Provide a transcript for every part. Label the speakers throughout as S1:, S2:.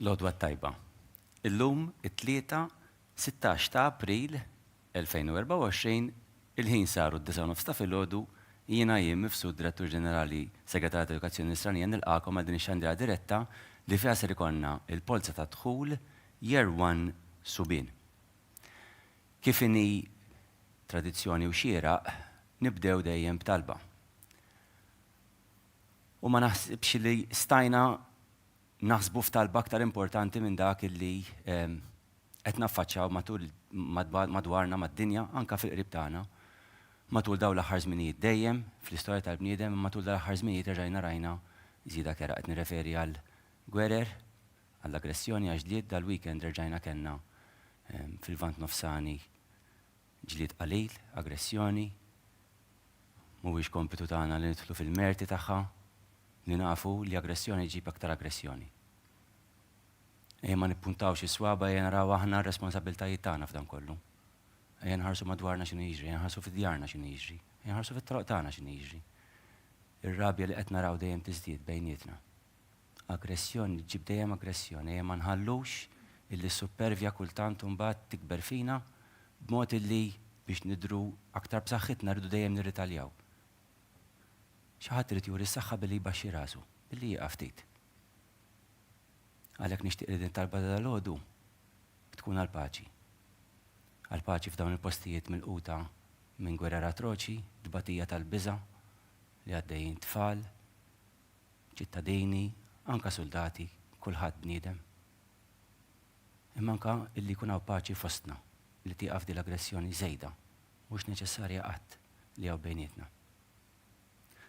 S1: L-Għodwa tajba. Illum it-tlieta 16 ta' April 2024 il-ħin saru d-9 ta' filgħodu jiena Mifsud Direttur Ġenerali Segretarjat Edukazzjoni Nisranija nilqakom għal din ix-xandira diretta li fiha ser ikollna il-Polza ta' Dħul Year 1 Subien. Kif inhi tradizzjoni u xieraq nibdew dejjem b'talba. U ma naħsibx li stajna naħsbu f'talba aktar importanti minn dak li qed naffaċċjaw matul madwarna mad-dinja anke fil-qrib tagħna. Matul dawn l-aħħar żminijiet dejjem fl-istorja tal-bniedem, matul dawn l-aħħar żminijiet rġajna rajna żieda kera qed nirreferi għal gwerer, għall-aggressjoni għax ġlied dal-weekend rġajna kellna fil-Lvant Nofsani ġlied qalil, aggressjoni, mhuwiex kompitu tagħna li nidħlu fil-merti tagħha li nafu li aggressjoni ġib aktar aggressjoni. Ma nippuntawx is-swaba naraw aħna r-responsabbiltajiet tagħna f'dan kollu. Nħarsu madwarna x'inhu jiġri, nħarsu fid-djarna x'inhu jiġri, nħarsu fit-toroq tagħna x'inhu jiġri. Ir-rabja li qed naraw dejjem tiżdied bejnietna. Aggressjoni ġib dejjem aggressjoni, ma nħallux illi s-supervja kultant imbagħad tikber fina b'mod illi biex nidhru aktar b'saħħitna rridu dejjem nirritaljaw. Xi ħadd irid juri s-saħħa billi jbaxxi rasu, billi jieqa' ftit. Għalhekk nixtieq li din talba dal-għodu tkun għall-paċi. Għall-paċi f'dawn il-postijiet milquta minn gwerer atroċi, dbatija tal-biża' li għaddejjin tfal, ċittadini, anke soldati, kulħadd bniedem. Imma anke illi jkun hawn paċi fostna li tieqaf din l-aggressjoni żejda mhux neċessarja qatt li hawn bejnietna.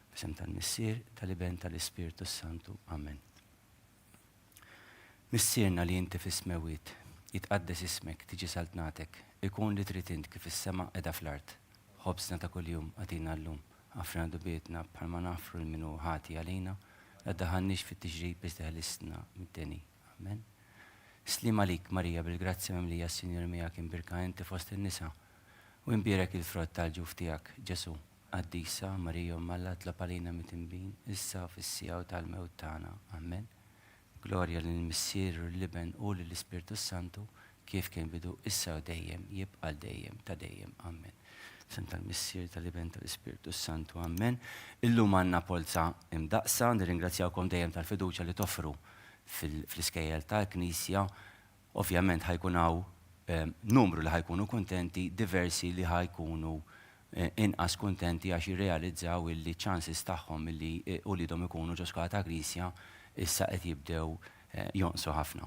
S1: B'isem tal-Missier, tal-Iben, tal-Ispiritu Santu. Amen. Missierna li inti fis-smewiet, jitqaddes ismek, tiġi saltnatek, ikun li trid int kif is-sema qiegħda fl-art. Ħobsna ta' kuljum għatina llum, għafrna dubietna bħalma nafru l-minu ħati għalina, għaddaħannix fit-tiġrib iżda ħelistna mid-deni. Amen. Slim għalik, Marija, bil-grazzja memlija s-Sinjur miegħek imbirka inti fost in-nisa, u imbirek il-frott tal-ġuf tiegħek, Ġesu. Għaddisa, Marija, Malla tlab għalina mit-imbin, issa fis-sija tal-mewt tagħna. Amen. Glorja lill-Missier u l-Iben u lill-Ispiritu Santu kif kien bidu issa u dejjem jibqa' dejjem ta' dejjem. Amen. B'isem tal-Missier, tal-Iben, tal-Ispiritu Santu. Amen. Illum għandna Polza imdaqsa, nirringrazzjawkom dejjem tal-fiduċja li toffru fl-Iskejjel tal-Knisja. Ovvjament ħajkun hawn numru li ħajkunu kuntenti, diversi li ħajkunu inqas kuntenti għax jirrealizzaw illi ċansis tagħhom illi ulidhom ikunu ġo skola ta' Knisja issa qed jibdew jonqsu ħafna.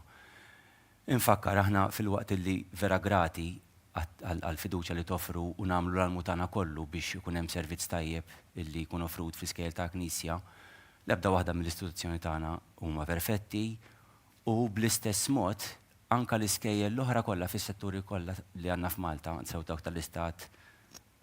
S1: Infakkar aħna fil-waqt illi vera grati għall-fiduċja li toffru u nagħmlu l-almu tagħna kollu biex ikun hemm servizz tajjeb illi jkun offrut fl-Iskejjel ta' Knisja, l-ebda waħda mill-istituzzjoni tagħna huma perfetti u bl-istess mod anke l-iskejjel l-oħra kollha fis-setturi kollha li għandna f'Malta, sew dawk tal-istat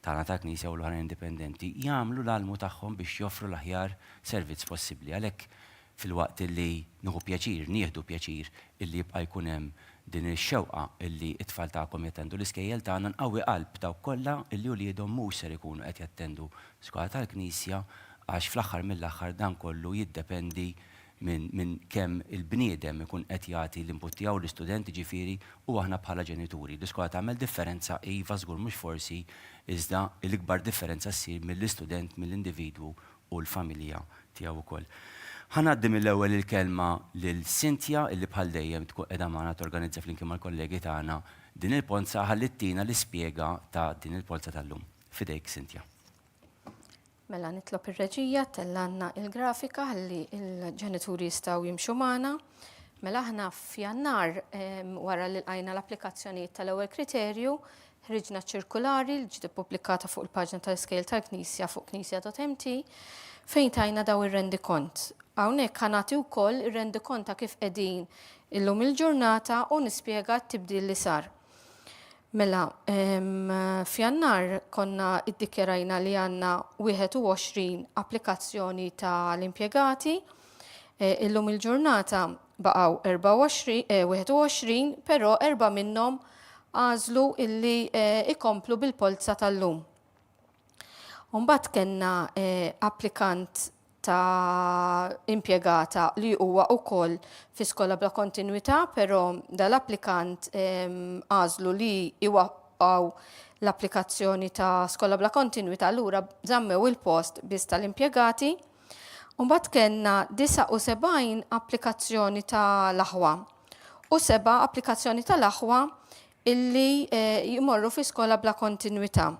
S1: tagħna ta' Knisja u l-oħra indipendenti, jagħmlu l-almu tagħhom biex joffru l-aħjar servizz possibbli. Għalhekk fil-waqt illi nieħdu pjaċir illi jibqa' jkun hemm din ix-xewqa illi t-tfal tagħkom jattendu l-iskejjel tagħna nqawwi qalb dawk kollha illi wliedhom mhux ser ikunu qed jattendu skola tal-Knisja għax fl-aħħar mill-aħħar dan kollu jiddependi minn kemm il-bniedem ikun qed jagħti l-input tiegħu l-istudenti ġifieri u aħna bħala ġenituri. L-iskola tagħmel differenza iva żgur mhux forsi iżda l-ikbar differenza ssir mill-istudent, mill-individwu u l-familja tiegħu wkoll. Ħanaddi mill-ewwel il-kelma lil Cynthia illi bħal dejjem tkun qiegħda magħna torganizza flimkien mal-kollegi tagħna din il-polza ħallittina l-ispjega ta' din il-polza tal-lum. Fidejk, Cynthia.
S2: Mela nitlob ir-reġija tellanna il-grafika ħalli il-ġenituri jistgħu jimxu magħna. Mela aħna f'Jannar wara li lqajna l-applikazzjonijiet tal-ewwel kriterju ħriġna ċirkulari li ġiet ippubblikata fuq il-paġna tal-Iskejjel tal-Knisja fuq knisja.mt fejn tajna daw ir-rendikont. Hawnhekk ħanagħti wkoll ir-rendikont ta' kif qegħdin illum il-ġurnata u nispjega t-tibdil li sar. Mela, f'Jannar konna iddikjarajna li għandna 21 applikazzjoni tal-impjegati, illum il-ġurnata baqgħu 21, però 4 minnhom għażlu illi ikomplu bil-polza tal-lum. Mbagħad kellna applikant ta' impjegata li huwa wkoll fi skola bla kontinwità, però dal-applikant għażlu li iwaqqgħu l-applikazzjoni ta' skola bla kontinwità, allura żammew il-post biss tal-impjegati. Mbagħad kellna 79 applikazzjoni ta' l-aħwa u 7 applikazzjoni tal-aħwa illi jmorru fi skola bla kontinwità.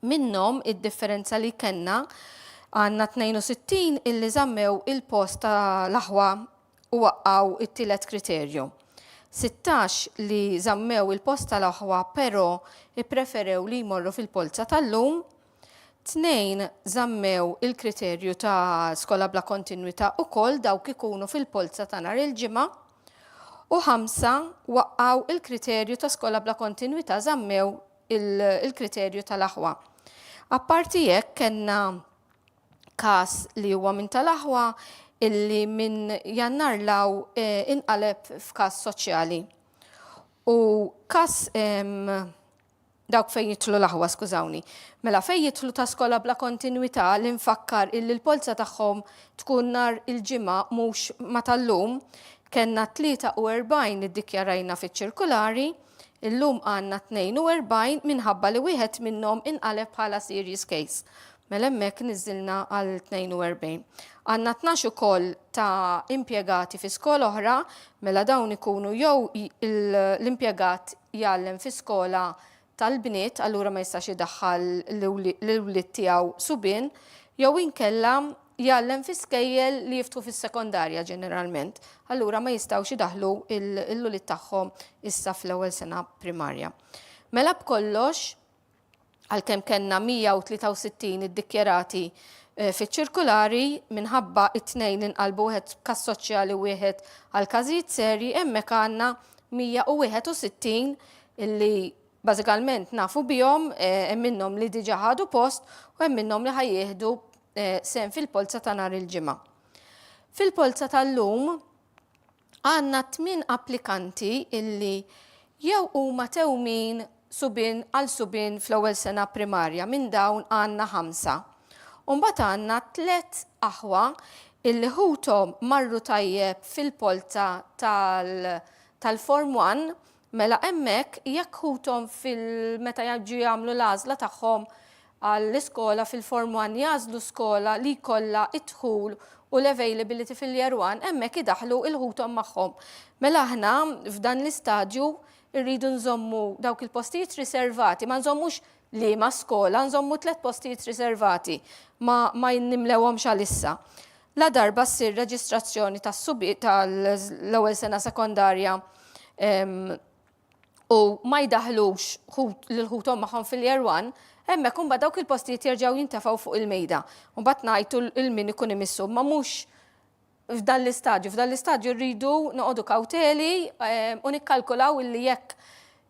S2: Minnhom id-differenza li kellna għandna 62 illi żammew il-post tal-aħwa u waqqgħu it-tielet kriterju. 16 li żammew il-post tal-aħwa però ippreferew li jmorru fil-Polza tal-lum. 2 żammew il-kriterju ta' skola bla kontinwità ukoll dawk ikunu fil-Polza ta' nhar il-ġimgħa. U 5 waqqgħu il-kriterju ta' skola bla kontinwità żammew il-kriterju tal-aħwa. Apparti hekk kellna każ li huwa minn tal-aħwa illi minn Jannar law inqaleb f'każ soċjali. U każ dawk fejn jidħlu l-aħwa, skużawni. Mela fejn jidħlu ta' skola bla kontinwità li nfakkar illi l-polza tagħhom tkun nhar il-ġimgħa mhux ma tal-lum, kellna 43 iddikjarajna fiċ-ċirkulari, illum għandna 42 minħabba li wieħed minnhom inqaleb bħala serious case. Mela hemmhekk niżilna għal 42. Għandna 12 ukoll ta' impjegati fi skola oħra, mela dawn ikunu jew l-impjegat jgħallem fi skola tal-bniet, allura ma jistax idaħħal l-wlied tiegħu Subien, jew inkella jgħallem fl-Iskejjel li jiftħu fis-sekondarja ġeneralment. Allura ma jistgħux idaħħlu l-wlied tagħhom issa fl-ewwel sena primarja. Mela b'kollox, għalkemm kellna 163 iddikjarati fiċ-ċirkulari minħabba it-tnejn inqalbu wieħed każ soċjali wieħed għal każijiet serji, hemmhekk għandna 161 illi bażikalment nafu bihom, hemm minnhom li diġà ħadu post u hemm minnhom li ħajjieħdu sem fil-Polza ta' nhar il-ġimgħa. Fil-Polza tal-lum għandna 8 applikanti illi jew huma tewmin Subien għal Subien fl-ewwel sena primarja, minn dawn għandna 5. U mbagħad għandna 3 aħwa illi ħuthom marru tajjeb fil-Polza tal-Form 1, mela hemmhekk jekk ħuthom meta jiġu jagħmlu l-għażla tagħhom għall-iskola fil-Form 1 jażlu skola li jkollha id-dħul u l-availability fil-Year 1, hemmhekk idaħħlu il-ħuthom magħhom. Mela aħna f'dan l-istadju rridu nżommu dawk il-postijiet riservati, ma nżommux liema skola, nżommu 3 postijiet riservati, ma jinnimlewhomx għalissa. La darba ssir reġistrazzjoni tal-ewwel sena sekondarja u ma jdaħħlux l-ħuthom magħhom fil-Year 1, hemmhekk imbagħad dawk il-postijiet jerġgħu jintefgħu fuq il-mejda. U mbagħad ngħidu il-min ikun imissu, ma mhux f'dan l-istadju rridu noqogħdu kawteli u nikkalkulaw illi jekk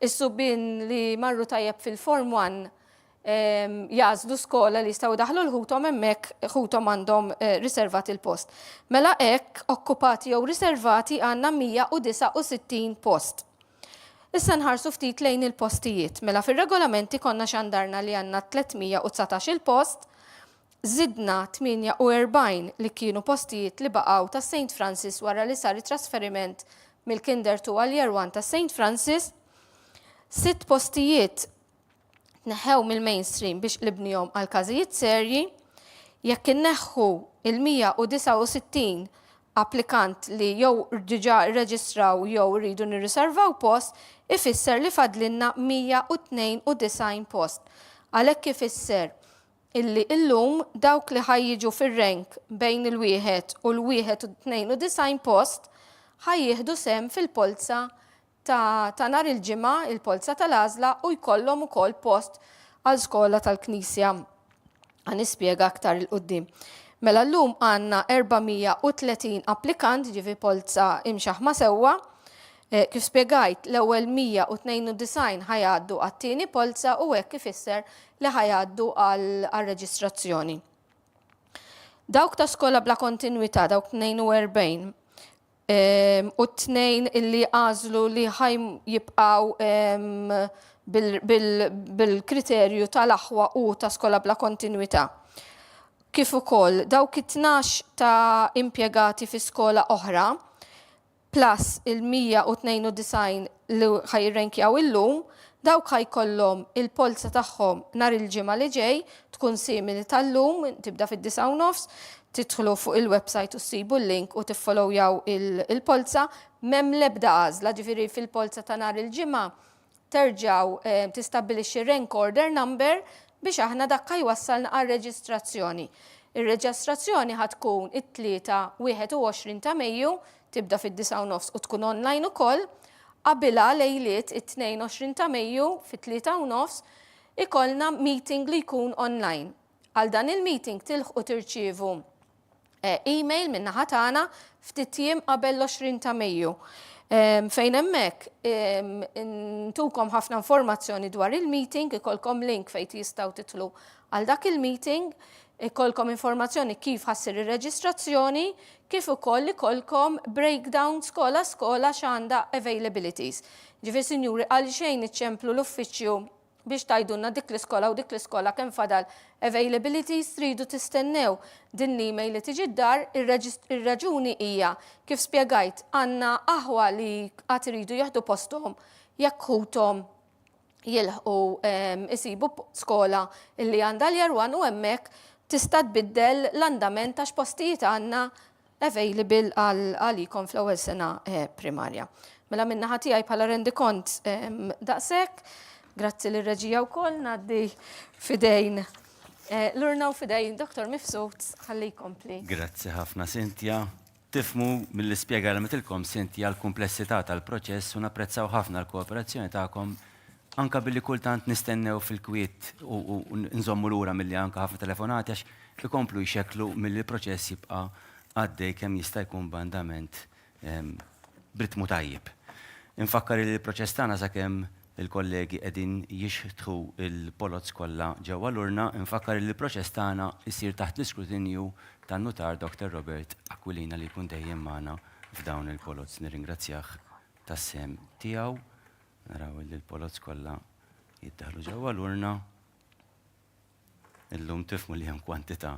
S2: is-Subien li marru tajjeb fil-Form 1 jażlu skola li jistgħu daħlu l-ħuthom hemmhekk ħuthom għandhom riservat il-post. Mela hekk okkupati jew riservati għandna 169 post. Issa nħarsu ftit lejn il-postijiet. Mela fir-regolamenti konna xandarna li għandna 319 il-post, żidna 48 li kienu postijiet li baqgħu ta' St. Francis wara li sar trasferiment mill-Kinder 2 għal Year 1 ta' St. Francis, 6 postijiet tneħħew mill-mainstream biex libnihom għal każijiet serji, jekk inneħħu il-169 applikant li jew diġà rreġistraw jew rridu nirriservaw post, ifisser li fadlinna 192 post. Għalhekk ifisser illi illum dawk li ħajjiġu fir-rank bejn il-1 u l-192 post ħajjieħdu sem fil-Polza ta' nhar il-ġimgħa, il-Polza tal-għażla u jkollhom ukoll post għal skola tal-Knisja. Ħanispjega aktar il-qudiem. Mela llum għandna 430 applikant ġifi Polza imxaħma sewwa. Kif spjegajt l-ewwel 192 ħajgħaddu għat-tieni Polza u hekk ifisser li ħajgħaddu għal-reġistrazzjoni. Dawk ta' skola bla kontinwità, dawk 42, u 2 illi għażlu li ħaj jibqgħu bil-kriterju tal-aħwa u ta' skola bla kontinwità. kif ukoll dawk it-12 ta' impjegati fi skola oħra, plus il-192 li ħajrenkjaw illum, dawk ħajkollhom il-polza tagħhom nhar il-ġimgħa li ġej tkun simili tal-lum, tibda fid-9:30, tidħlu fuq il-website u ssibu l-link u tiffollowjaw il-polza, m'hemm l-ebda għażla, ġifieri fil-polza ta' nhar il-ġimgħa terġgħu tistabbilixxi rank order number biex aħna dakka jwassalna għal-reġistrazzjoni. Ir-reġistrazzjoni ħatkun it-tlieta 21 ta' Mejju, tibda fid-9:30 u tkun online ukoll, qabilha lejliet it-22 ta' Mejju fit-3:30 ikollna meeting li jkun online. Għal dan il-meeting tilħqu tirċievu email min-naħa tagħna ftit jiem qabel l-20 ta' Mejju. Fejn hemmhekk intukom ħafna informazzjoni dwar il-meeting, ikolkom link fejn tistgħu titlu għal dak il-meeting, ikolkom informazzjoni kif ħassir ir-reġistrazzjoni, kif ukoll ikolkom breakdown skola x'għandha availabilities. Ġifieri sinjuri għal xejn iċċemplu l-uffiċċju biex tajdunna dik l-iskola u dik l-iskola kemm fadal availabilities tridu tistennew din l-email li tiġi d-dar, ir-raġuni hija kif spjegajt għandna aħwa li qatt iridu jaħdu posthom jekk ħuthom jilħqu isibu skola illi għandha l-jarwan u hemmhekk tista' tbiddel l-andament għax postijiet għandna available għalikom fl-ewwel sena primarja. Mela min-naħa tiegħi bħala rendikont daqshekk, grazzi l-reġija wkoll ngħaddi fidejn l-urna u fidejn Dr. Mifsud ħalli jkompli.
S1: Grazzi ħafna Sintja. Tifmu mill-ispjega l-metilkom Sintja l-komplessità tal-proċess u napprezzaw ħafna l-kooperazzjoni tagħkom anka billi kultant nistennew fil-kwiet u nżommu lura milli anka ħafna telefonati għax ikomplu jxekklu milli proċess jibqa' għaddej kemm jista' jkun b'andament b'ritmu tajjeb. Infakkar li l-proċess tagħna sakemm il-kollegi qegħdin jixħtħu il-polots kollha ġewwa l-urna, infakkar li l-proċess tagħna jsir taħt l-iskrutinju tan-nutar Dr. Robert Aquilina li jkun dejjem magħna f'dawn il-polots. Nirringrazzjah tas-sem tiegħu. Naraw li l-polots kollha jiddaħlu ġewwa l-urna. Illum tifhmu li hemm kwantità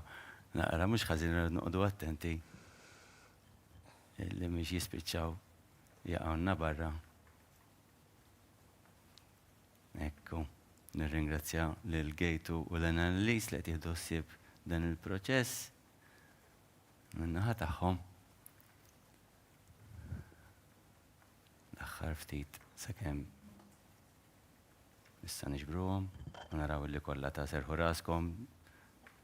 S1: naqra mhux ħażin noqogħdu attenti li mhix jispiċċaw jaqgħuna barra. Ekku, nirringrazzja lill-Gejtu u l-Analis li qed jieħdu ssieb dan il-proċess min-naħa tagħhom. L-aħħar ftit sakemm issa niġbruhom u naraw li kollha ta' serħu raskom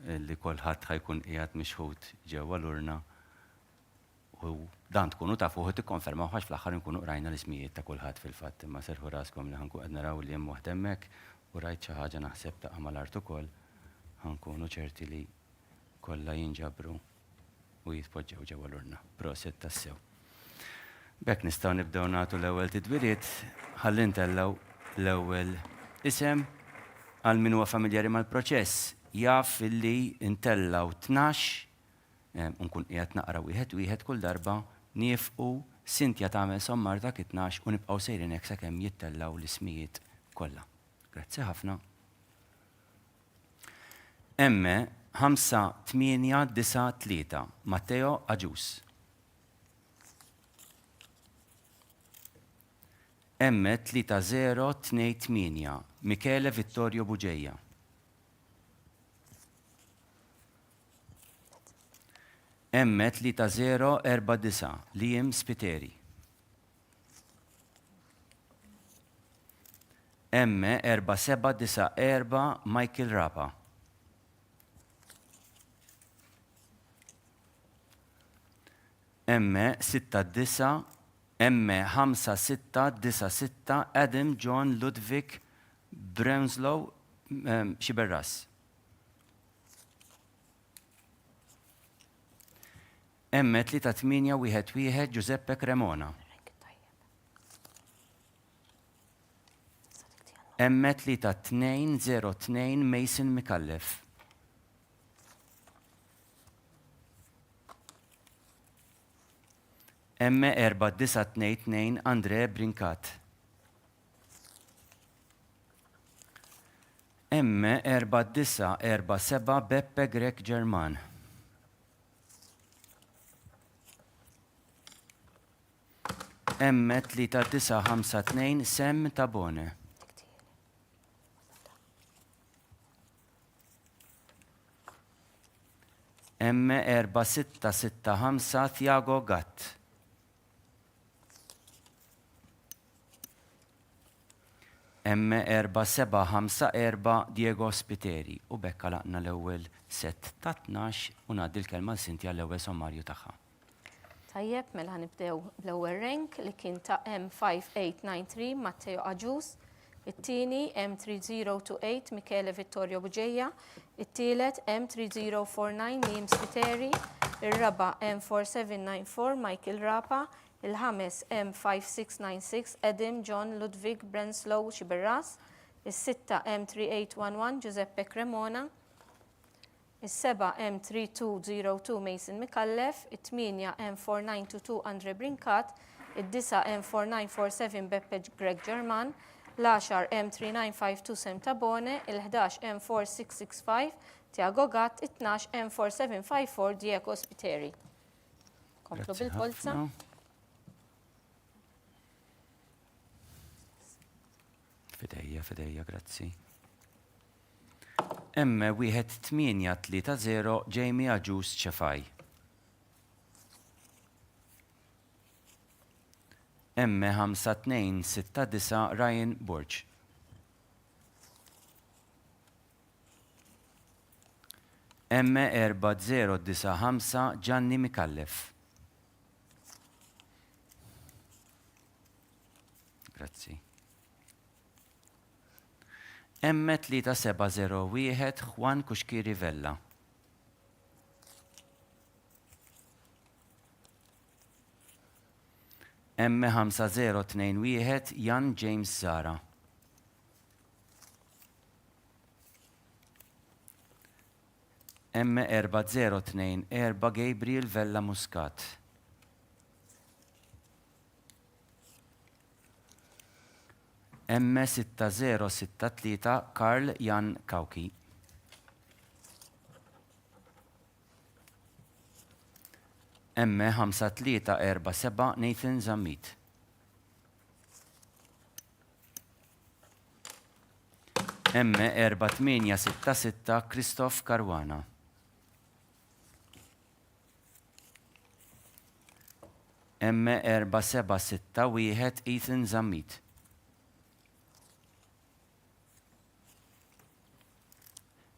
S1: li kulħadd ħajkun qiegħed mixħud ġewwa l-urna u dan tkunu tafu u tikkonfermaw ħax fl-aħħar nkunu qrajna l-ismijiet ta' kulħadd fil-fatt imma serħu raskom li ħankun qed naraw li hemm waħed hemmhekk u rajt xi ħaġa naħseb ta' mal-art ukoll ħankunu ċerti li kollha jinġabru u jitpoġġew ġewwa l-urna. Proset tassew. B'hekk nistgħu nibdew nagħtu l-ewwel tidwiriet ħalli ntellgħu l-ewwel isem għal min huwa familjari mal-proċess jaf illi ntellgħu 12 unkun qiegħed naqra wieħed kull darba niefqu Sintja tagħmel sommar dak 12 u nibqgħu sejrin hekk sakemm jittellgħu l-ismijiet kollha. Grazzi ħafna. Emme 5893 Matteo Aġus. Emme 3028 Michele Vittorio Buġejja. Emme 3049 Liam Spiteri. Emme 4794 Michael Rapa. Emme 5696 Adam John Ludwig Brownslow Xiberras. Emme 3811 Giuseppe Cremona. Emme 3202 Mason Mikallef. Emme 4922 Andre Brinkat. M4947 Beppe Grek Ġerman. M3952 Sem Tabone. M4665 Thiago Gatt. M4754 Diego Spiteri. U bekka laqna l-ewwel set ta' 12 u ngħaddi l-kelma l-Sintja l-ewwel sommarju tagħha.
S2: Tajjeb, mela ħanibdew l-ewwel rank li kien ta' M5893 Matteo Aġus, it-tieni M3028 Michele Vittorio Buġeja, it-tielet M3049 Nim Spiteri, ir-raba' M4794 Michael Rapa, il-ħames M5696 Edim John Ludwig Brenslow Xiberras, is-sitta M3811 Giuseppe Cremona, is-seba' M3202 Mason Mikallef, it-tminja M4922 Andre Brinkat, id-disa' M4947 Beppe Greg Ġerman, l-10 M3952 Sem Tabone, il-11 M4665 Thiago Gatt, it-12 M4754 Diego Spiteri. Komplu bil-Polza.
S1: Fidejja, grazzi. M1830 Jamie Aġus Ċefaj. M5269 Ryan Borch. M4095 Gianni Mikallef. Grazzi. M3701 Juan Kuxkiri Vella. M5021 Jan James Zara. M4024 Gabriel Vella Muscat. M6063 Karl Jan Kauki. M5347 Nathan Zammit. M4866 Christoph Caruana. M4761 Ethan Zammit.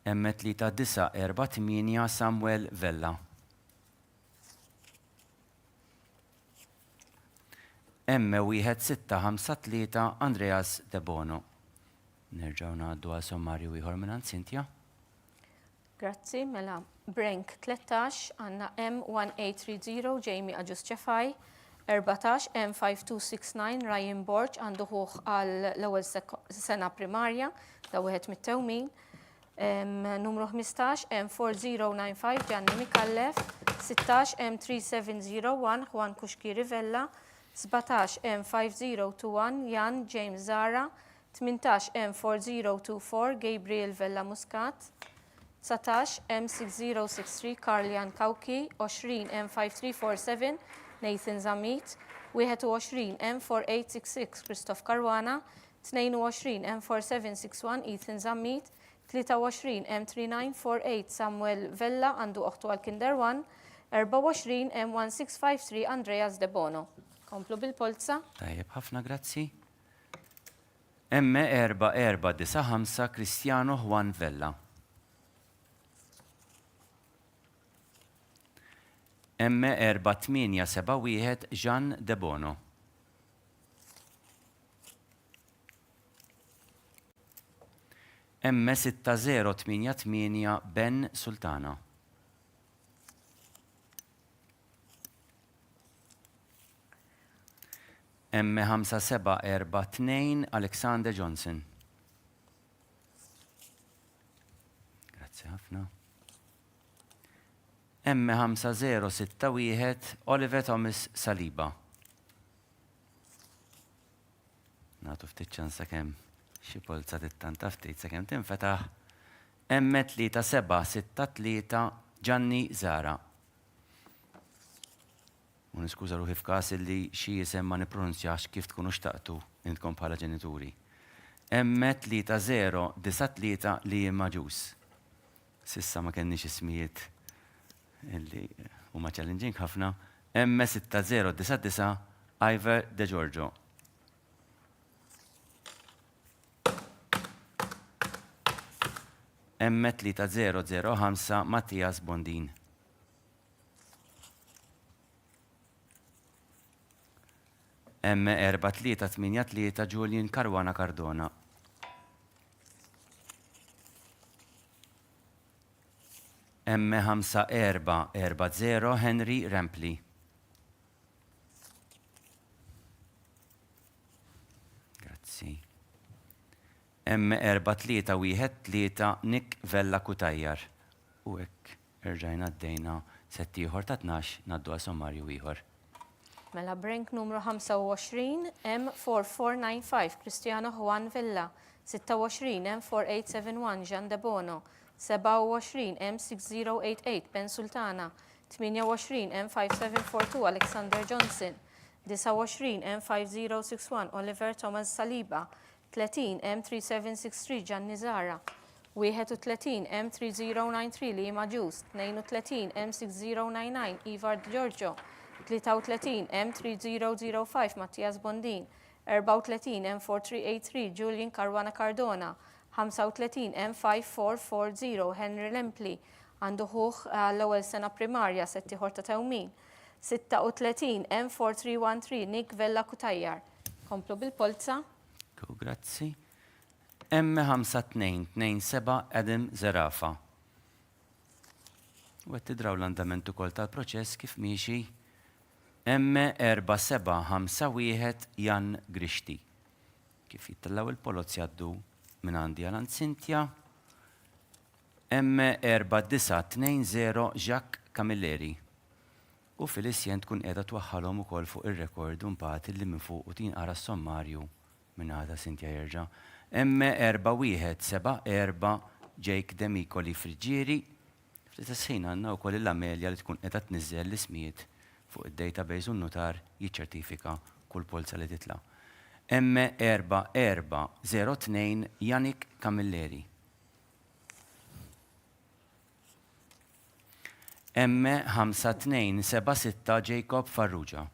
S1: M3948 Samuel Vella. M1653 Andreas De Bono. Nerġaw ngħaddu għal sommarju ieħor minn Sintja.
S2: Grazzi, mela Brank 13 għandna M1830 Jamie Aġus Ċefaj, 14 M5269 Ryan Borch għandu ħuħ għal l-ewwel sena primarja, da wieħed mit-tewmin. Numru 15 M4095 Gianni Mikallef, 16 M3701 Juan Kuxkiri Vella, 17 M5021 Jan James Zara, 18 M4024 Gabriel Vella Muscat, 19 M6063 Karl Jan Kauki, 20 M5347 Nathan Zammit, 21 M4866 Christoph Caruana, 22 M4761 Ethan Zammit, 23 M3948 Samuel Vella għandu oħtu għal Kinder 1, 24 M1653 Andreas De Bono. Komplu bil-Polza.
S1: Tajjeb, ħafna grazzi. M4495 Cristiano Juan Vella. M4871 Jean De Bono. M6088 Ben Sultana. M5742 Alexander Johnson. Grazie ħafna. M5061 Oliver Thomas Saliba. Nagħtu ftit ċansa kemm Xi Polza tittanta ftit sakemm tinfetaħ. M3763 Ġanni Zara. U niskuża ruħi f'każ li xi isem ma nippronunzjax kif tkunu xtaqtu intkom bħala ġenituri. M3093 li Maġus. Sissa ma kenniex ismijiet illi huma challenging ħafna. M6099 Iver De Giorgio. M3005 Mattias Bondin. M4383 Julian Caruana Cardona. M5440 Henry Rampli. Grazzi. M4313 Nick Vella Kutajjar. U hekk irġajna għaddejna settiħor ta' 12 naddu għal sommarju ieħor.
S2: Mela Brink numru 25 M4495 Cristiano Juan Villa, 26 M4871 Jean De Bono, 27 M6088 Ben Sultana, 28 M5742 Alexander Johnson, 29 M5061 Oliver Thomas Saliba, 30 M3763 Gianni Zara, 31 M3093 Li Maġus, 32 M6099 Ivar Giorgio, 33 M3005 Mattias Bondin, 34 M4383 Julian Caruana Cardona, 35 M5440 Henry Lempli, għandu ħuħ l-ewwel sena primarja settiħor ta' tewmin, 36 M4313 Nick Vella Kutajjar. Komplu bil-Polza.
S1: Grazzi. M5227 Adam Zerafa. U għed tidraw l-andament ukoll tal-proċess kif miexi. M4751 Jan Grixti. Kif jittallaw il-polozzi għaddu minn għandi għal Sintja. M4920 Jacques Camilleri. U fil-isjen tkun qiegħda twaħħalhom ukoll fuq ir-rekord mbagħad illi minn fuq u tinqara s-sommarju minn għada Sintja jerġa'. M4174 Jake Demikoli Friġieri. Fl-istess ħin għandna wkoll il-Amelja li tkun qiegħda tniżżel l-ismijiet fuq id-database u n-notar jiċċertifika kull polza li titla'. M4402 Yannick Camilleri. M5276 Jacob Farrugia.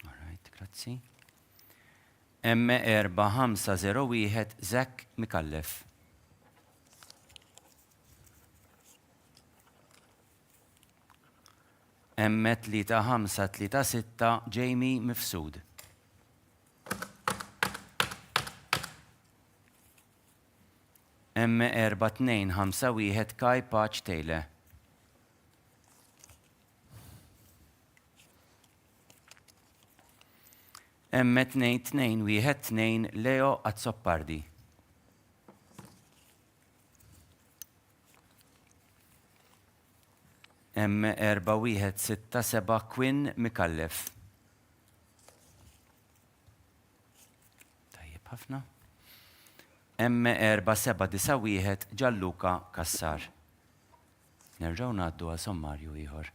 S1: Alright, grazzi. M4501 Zach Mikallef. M3536 Jamie Mifsud. M4251 Kai Paċ Tejle. M2212 Leo Azzoppardi. M4167 Quinn Mikallef. Tajjeb ħafna. M4791 Gianluca Kassar. Nerġgħu ngħaddu għal sommarju ieħor.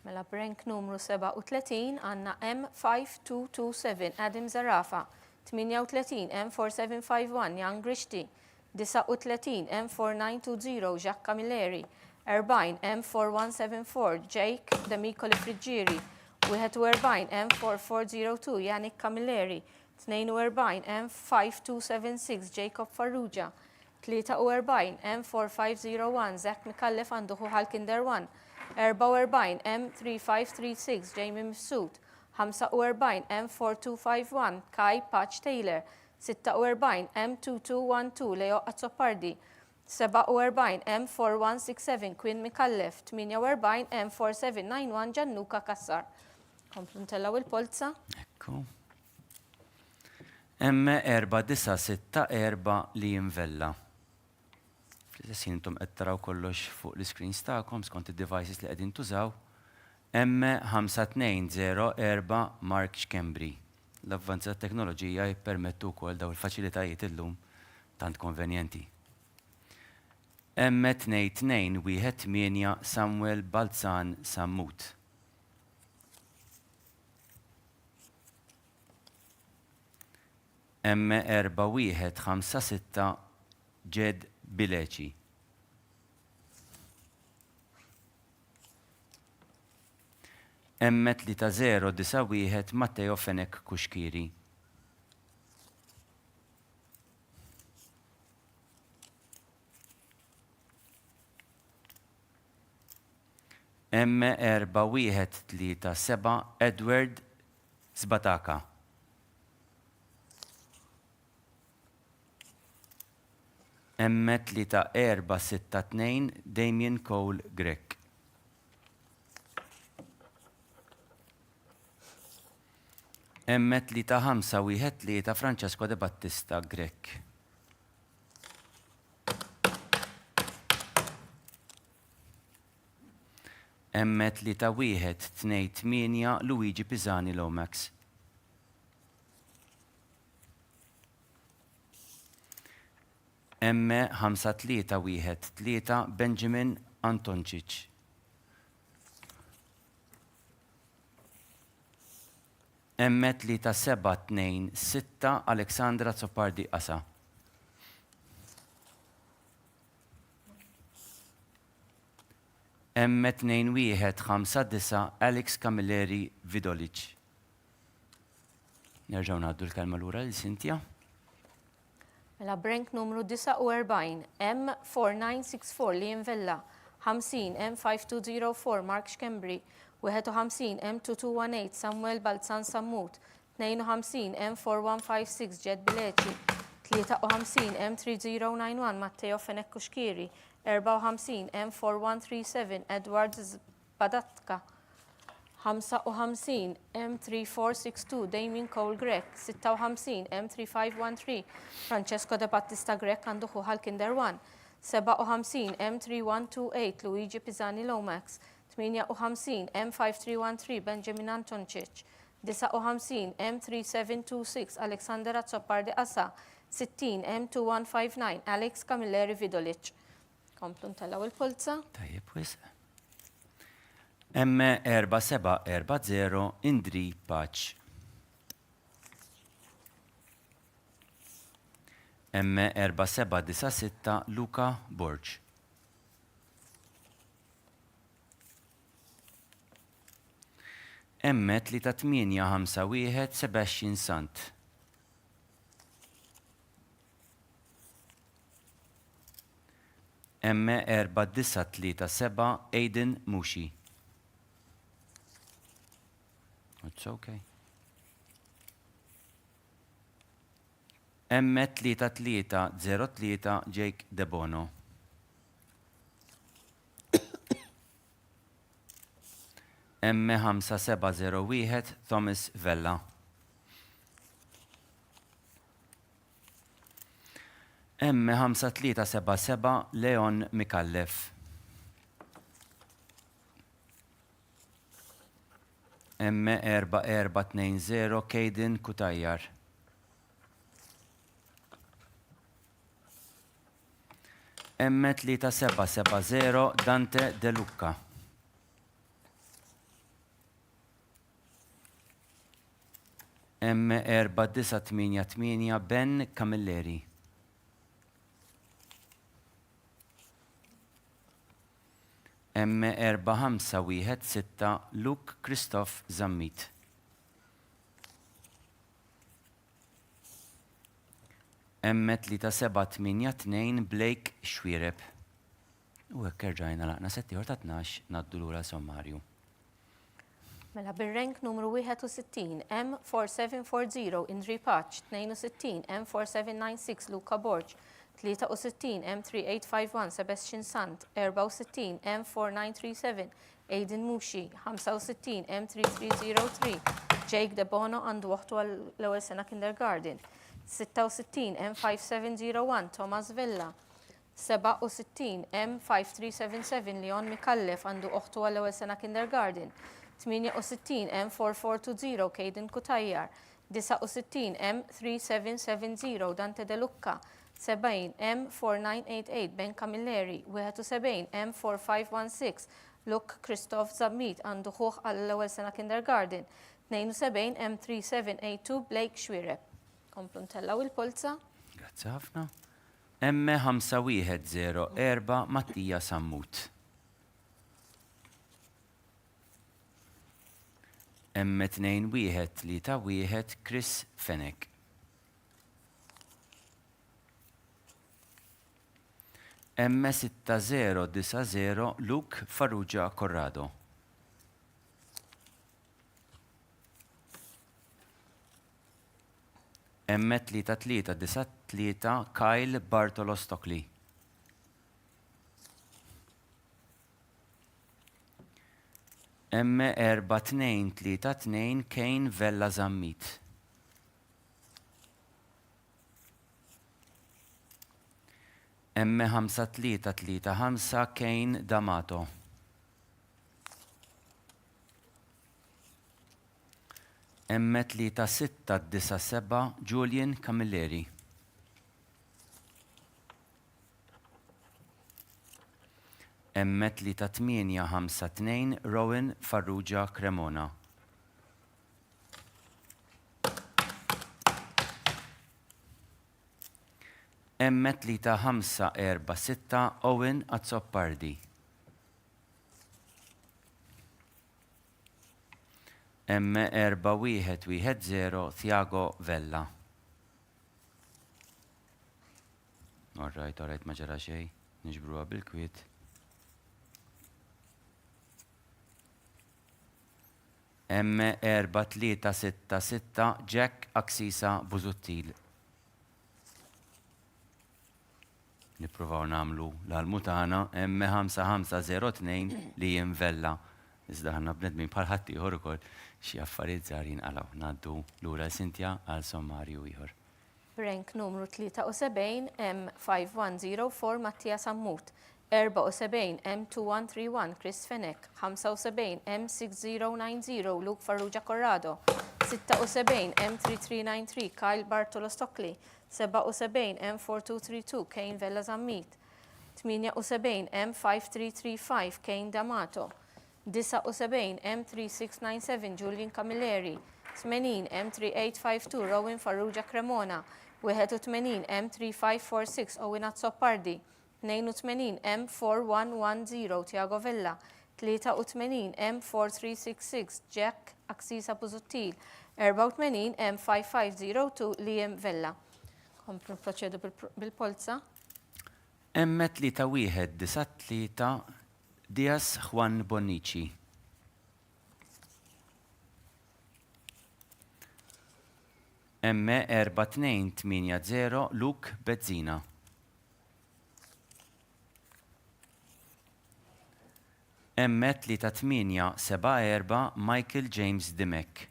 S2: Mela Brink numru 37 għandna M5227 Adam Zarafa, 38 M4751 Jan Grixti, 39 M4920 Jacques Camilleri, 40 M4174 Jake Demikoli Friġieri, 41 M4402 Yannick Camilleri, 42 M5276 Jacob Farrugia, 43 M4501 Zach Mikallef għandu ħuħal Kinder 1, 44 M3536 Jamie Mifsud, 45 M4251 Kai Paċ Taylor, 46 M2212 Leo Azzoppardi, 47 M4167 Quinn Mikallef, 48 M4791 Gianluca Kassar. Komplu ntellaw il-polza.
S1: Ekku. M4964 li Vella. Fl-istess jintom qed taraw kollox fuq l-screens tagħkom skont id-devices li qegħdin tużaw. M5204 Mark Xkembri. l-avvanzi tat-teknoloġija jippermettu wkoll daw il-faċilitajiet illum tant konvenjenti. M221 Samuel Balzan Sammut. M4156 Ġed Bileċi. M3091 Matteo Fenek Kuxkiri. M4137 Edward Zbataka. M3462 Damien Cole Grek. M3513 Francesco De Battista Grek. M3128 Luigi Pisani Lomax. M5313 Benjamin Antoncic. M3726 Aleksandra Zoppardi Asa. M2159 Alex Camilleri Vidolic. Nerġaw ngħaddu l-kelma lura lil Cynthia.
S2: Mela Brenk numru 49, M4964 Liam Villa, 50 M5204 Mark Xkembri, 51 M2218 Samuel Balzan Sammut, 52 M4156 Ġed Bileċi, 53 M3091 Matteo Fenek Kuxkiri, 54 M4137 Edward Zbadatka, 55 M3462 Damien Cole Grek, 56 M3513 Francesco De Battista Grek għandu ħuħal Kinder 1, 57 M3128 Luigi Pisani Lomax, 58 M5313 Benjamin Antoncic, 59 M3726 Aleksandra Zoppardi Asa, 60 M2159 Alex Camilleri Vidolic. Komplu ntellaw il-Polza.
S1: Tajjeb wisq. M4740 Indri Paċ. M4796 Luka Borġ. M3851 Sebastian Sant. M4937 Aiden Mushi. It's okay. M3303 Jake Debono. M5701 Thomas Vella. M5377 Leon Mikallef. M4420 Kaden Kutajjar. M3770 Dante De Lucca. M4988 Ben Camilleri. M4516 Luke Christoph Zammit. M3782 Blake Xwireb. U hekk erġajna laqna setti ta' 12 naddu lura sommarju.
S2: Mela bir-rank numru 61, M4740 Indri Paċ, 62 M4796 Luka Borġ, 63 M3851 Sebastian Sant, 64 M4937 Aiden Mushi, 65 M3303 Jake Debono għandu waħtu għall-ewwel sena kindergarten, 66 M5701 Thomas Villa, 67 M5377 Leon Mikallef għandu uħtu għall-ewwel sena kindergarten, 68 M4420 Kaden Kutajjar, 69 M3770 Dante De Lucca, 70 M4988 Ben Camilleri, 71 M4516 Luke Christoph Zammit għandu ħuħ għall-ewwel sena kindergarten, 72 M3782 Blake Xwireb. Komplu ntellaw il-Polza.
S1: Grazzi ħafna. M5104 Mattija Sammut. M2131 Chris Fenek. M6090 Luke Farrugia Corrado. M3393 Kyle Bartolo Stockley. M4232 Kane Vella Zammit. M5335 Kane D'Amato. M3697 Julian Camilleri. M3852 Rowan Farrugia Cremona. M3546 Owen Azzoppardi. M4110 Thiago Vella. All right, ma ġara xej, niġbruha bil-kwiet. M4366 Jack Aksisa Buzuttil. Nippruvaw namlu l-almutana M5502 li jinvella. Iżda ħanna bnedmin bħal ħadd ieħor ukoll xi affarijiet żgħar jinqalgħu. Ngħaddu lura Sintja għal sommarju ieħor.
S2: Rank numru 73 M5104 Mattia Sammut, 74 M2131 Chris Fenek, 75 M6090 Luke Farrugia Corrado, 76 M3393 Kyle Bartolo Stockley, 77 M4232 Kane Vella Zammit, 78 M5335 Kane D'Amato, 79 M3697 Julian Camilleri, 80 M3852 Rowan Farrugia Cremona, 81 M3546 Owen Azzoppardi, 82 M4110 Thiago Vella, 83 M4366 Jack Aksisa Buzuttil, 84 M5502 Liam Vella. Komplu proċedu bil-Polza.
S1: M3193 Diaz Juan Bonici. M4280 Luke Bezzina. M3874 Michael James Dimek.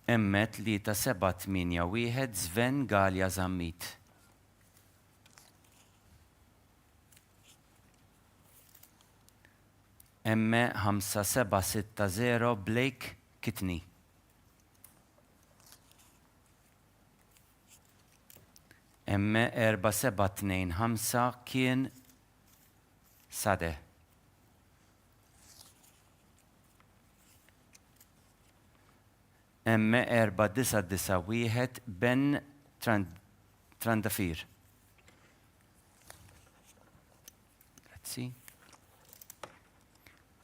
S1: M3781 Sven Galja Zammit. M5760 Blake Kitney. M4725 Kien Sade. M4991 Ben Trandafir. Grazzi.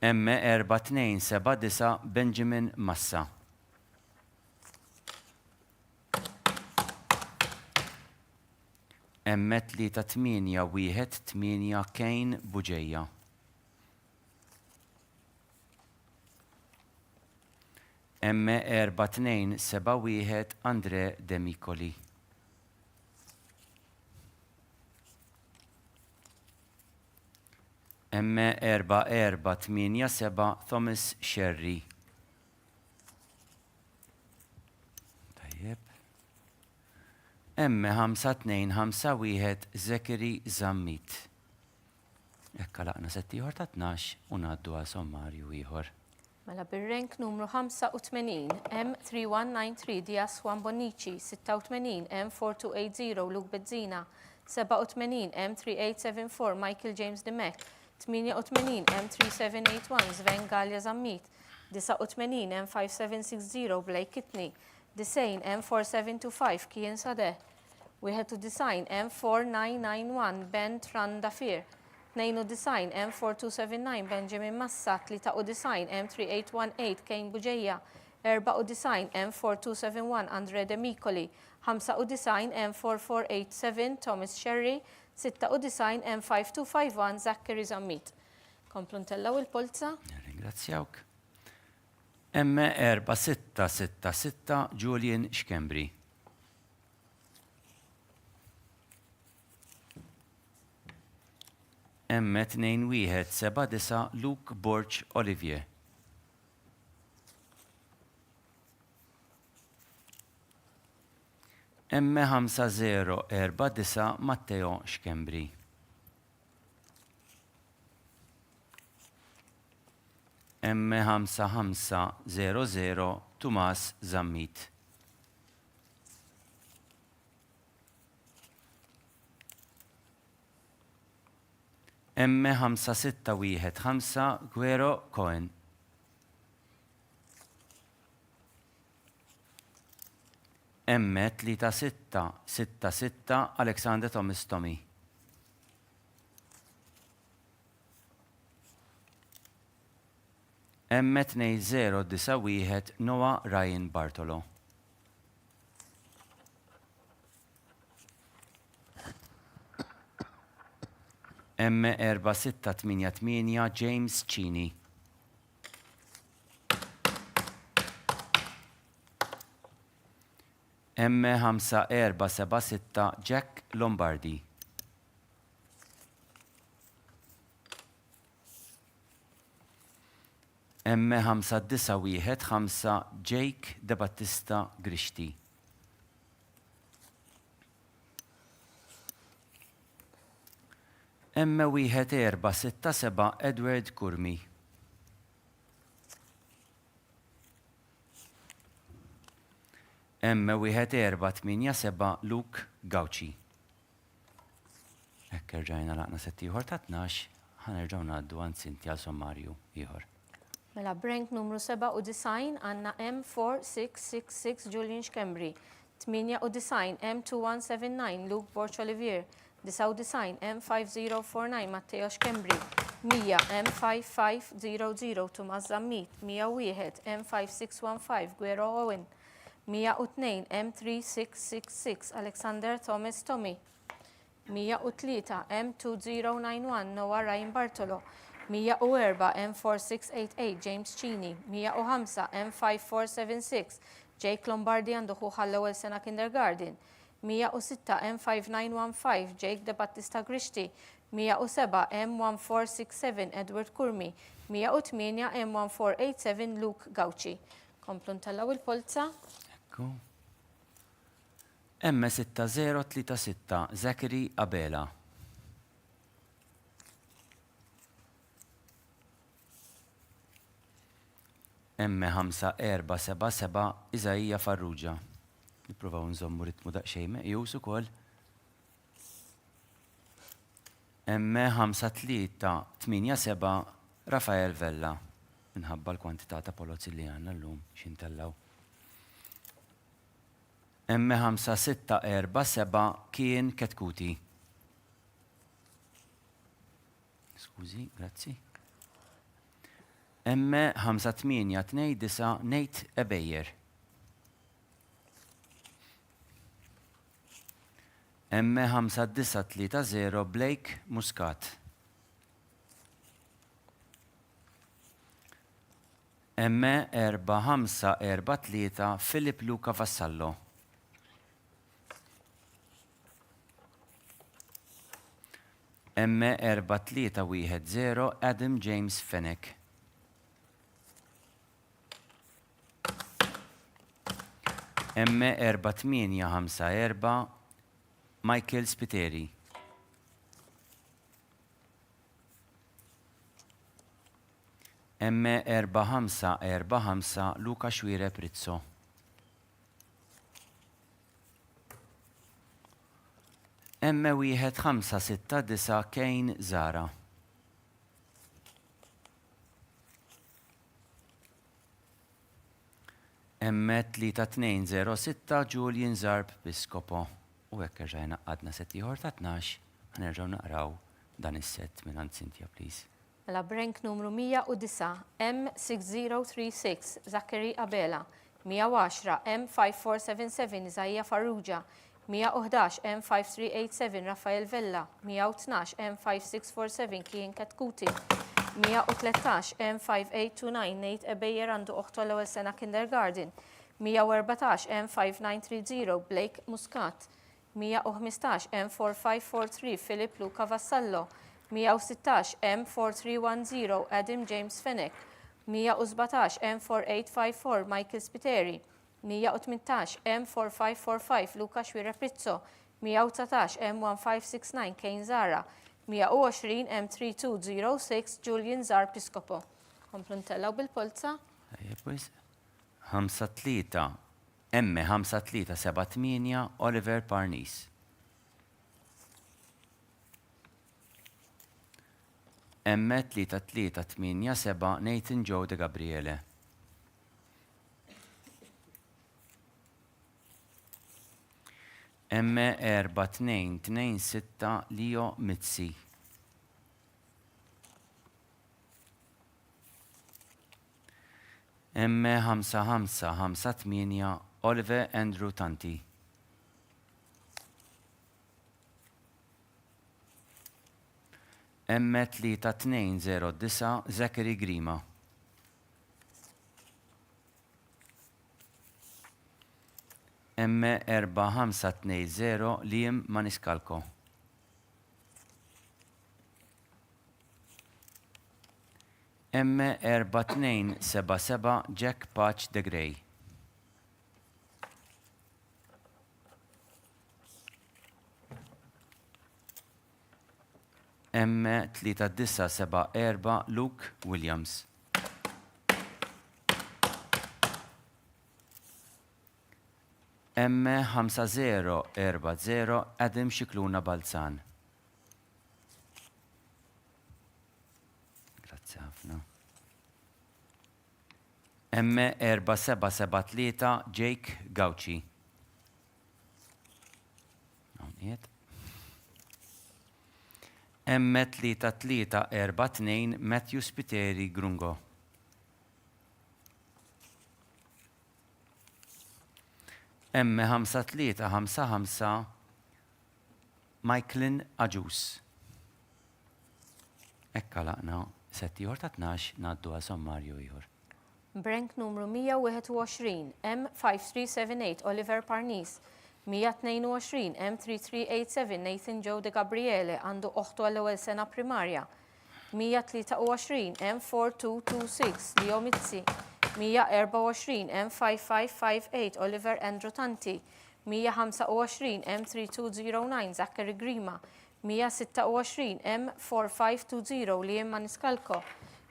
S1: M4279 Benjamin Massa. M3818 Kane Buġeja. M4271 Andre Demicoli. M4487 Thomas Sherry. Tajjeb. M5251 Zekeri Zammit. Ekka laqna setti ieħor ta' 12 u ngħaddu għal sommarju ieħor.
S2: Mela bir-rank numru 85 M3193 Dias Juan Bonici, 86 M4280 Luke Bezzina, 87 M3874 Michael James Demek, 88 M3781 Sven Gallia Zammit, 89 M5760 Blake Kitney, 90 M4725 Kian Sadeh, 91 M4991 Ben Trandafir, 92 M4279 Benjamin Massa, 93 M3818 Kane Buġeja, 94 M4271 Andre Demicoli, 95 M4487 Thomas Sherry, 96 M5251 Zachary Zammit. Komplu ntellaw il-Polza.
S1: Ringrazzjawk. M4666 Julian Xkembri. M2179 Luke Borch Olivier. M5049 Matteo Xkembri. M5500 Tomas Zammit. M5615 Guero Cohen. M3666 Alexander Thomas Tommy. M2091 Noah Ryan Bartolo. M4688 James Cini. M5476 Jack Lombardi. M5915 Jake De Battista Grishti. M1467 Edward Kurmi. M1487 Luke Gauci. Ekk rġajna laqna setti ieħor ta' 12, ħanerġgħu ngħaddu għand Sinti għal sommarju ieħor.
S2: Mela b'rank numru 97 għandna M4666 Julian Xkembri, 98 M2179 Luke Borch Olivier, 99 M5049 Matteo Xkembri, 100 M5500 Tomas Zammit, 101 M5615 Guero Owen, 102 M3666 Alexander Thomas Tommy, 103 M2091 Noah Ryan Bartolo, 104 M4688 James Cini, 105 M5476 Jake Lombardi għandu ħall-ewwel sena kindergarten, 106 M5915 Jake De Battista Grishti, 107 M1467 Edward Kurmi, 108 M1487 Luke Gauci. Komplu ntellaw il-Polza.
S1: Ekku. M6036 Zachary Abela. M5477 Iżajja Farrugia. Nippruvaw nżommu ritmu daqsxejn meqjus ukoll. M5387 Rafael Vella. Minħabba l-kwantità ta' polozzi li għandna llum x'intellaw. M5647 Kien Ketkuti. Skużi, grazzi. M5829 Nate Ebejer. M5930 Blake Muscat. M4543 Filip Luca Vassallo. M4310 Adam James Fenech. M4854 Michael Spiteri. M4545 Luka Xwire Prizzo. M1569 Kejn Zara. M3206 Julian Zarb Biskopo. U hekk rġajna għadna set ieħor ta' 12, ħanerġgħu naqraw dan is-set minn Cynthia, please.
S2: Mela Brenk numru 109 M6036 Zachary Abela, 110 M5477 Isaiah Farrugia, 111 M5387 Rafael Vella, 112 M5647 Kien Katkuti, 113 M5829 Nate Ebejer għandu oħtu l-ewwel sena kindergarten, 114 M5930 Blake Muscat, 115 M4543 Philip Luca Vassallo, 116 M4310 Adam James Fenech, 117 M4854 Michael Spiteri, 118 M4545 Luka Xwire Prizzo, 119 M1569 Kejn Zara, 120 M3206 Julian Zar Piscopo. Kompluntella bil-Polza.
S1: 5-3 M5378 Oliver Parnis. M3387 Nathan Joe De Gabriele. M4226 Leo Mitzi. M5558 Oliver Andrew Tanti. M3209 Zachary Grima. M4520 Liam Maniscalco. M4277 Jack Patch de Grey. M3974 Luke Williams. M5040 Adam Xikluna Balzan. Grazie ħafna. M4773 Jake Gauci. M3342 Matthew Spiteri Grungo. M5355 Michaelin Aġus. Ekka laqna setti ieħor ta' 12 ngħaddu għal sommarju ieħor.
S2: Brenk numru 121 M5378 Oliver Parnis, 122 M3387 Nathan Joe De Gabriele għandu oħtu għall-ewwel sena primarja, 123 M4226 Leo Mitzi, 124 M5558 Oliver Andrew Tanti, 125 M3209 Zachary Grima, 126 M4520 Liam Maniscalco,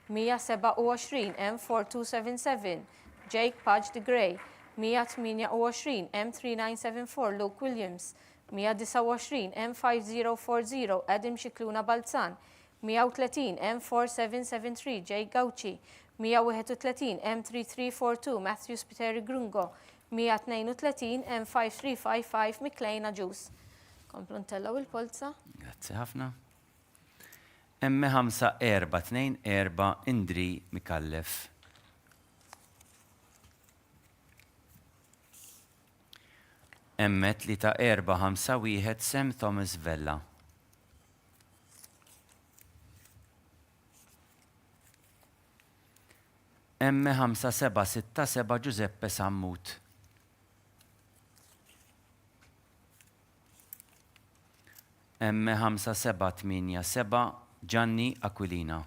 S2: 127 M4277 Jake Pudge de Grey, 128 M3974 Luke Williams, 129 M5040 Adam Xikluna Balzan, 130 M4773 Jake Gauci, 131 M3342 Matthew Spiteri Grungo, 132 M5355 Miklejna Ġus. Kompluntella u l-Polza.
S1: Grazie ħafna. M5424 Indri Mikallef. M3451 Sam Thomas Vella. M5767 Giuseppe Sammut. M5787 Gianni Aquilina.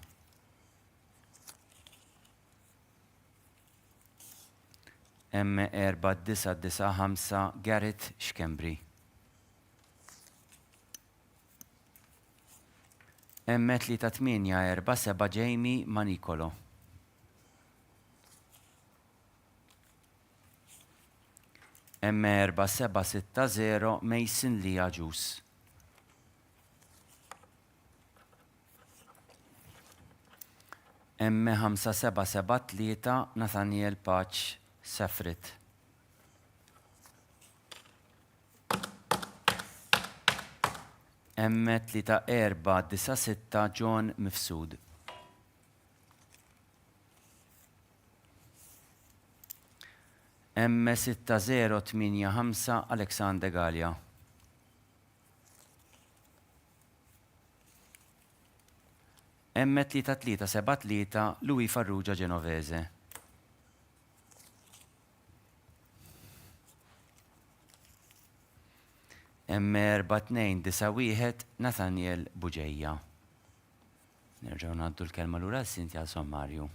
S1: M4995 Garrett Xkembri. M3847 Jamie Manicolo. M4760 Mason li ġus. M5773 Nathaniel Paċ Sefrit. M3496 John Mifsud. M6085 Alexander Gallia. M3373 Louis Farrugia Genovese. M4291 Nathaniel Buġeja. Nerġaw naddu l-kelma l-ura s-sinti għal sommarju.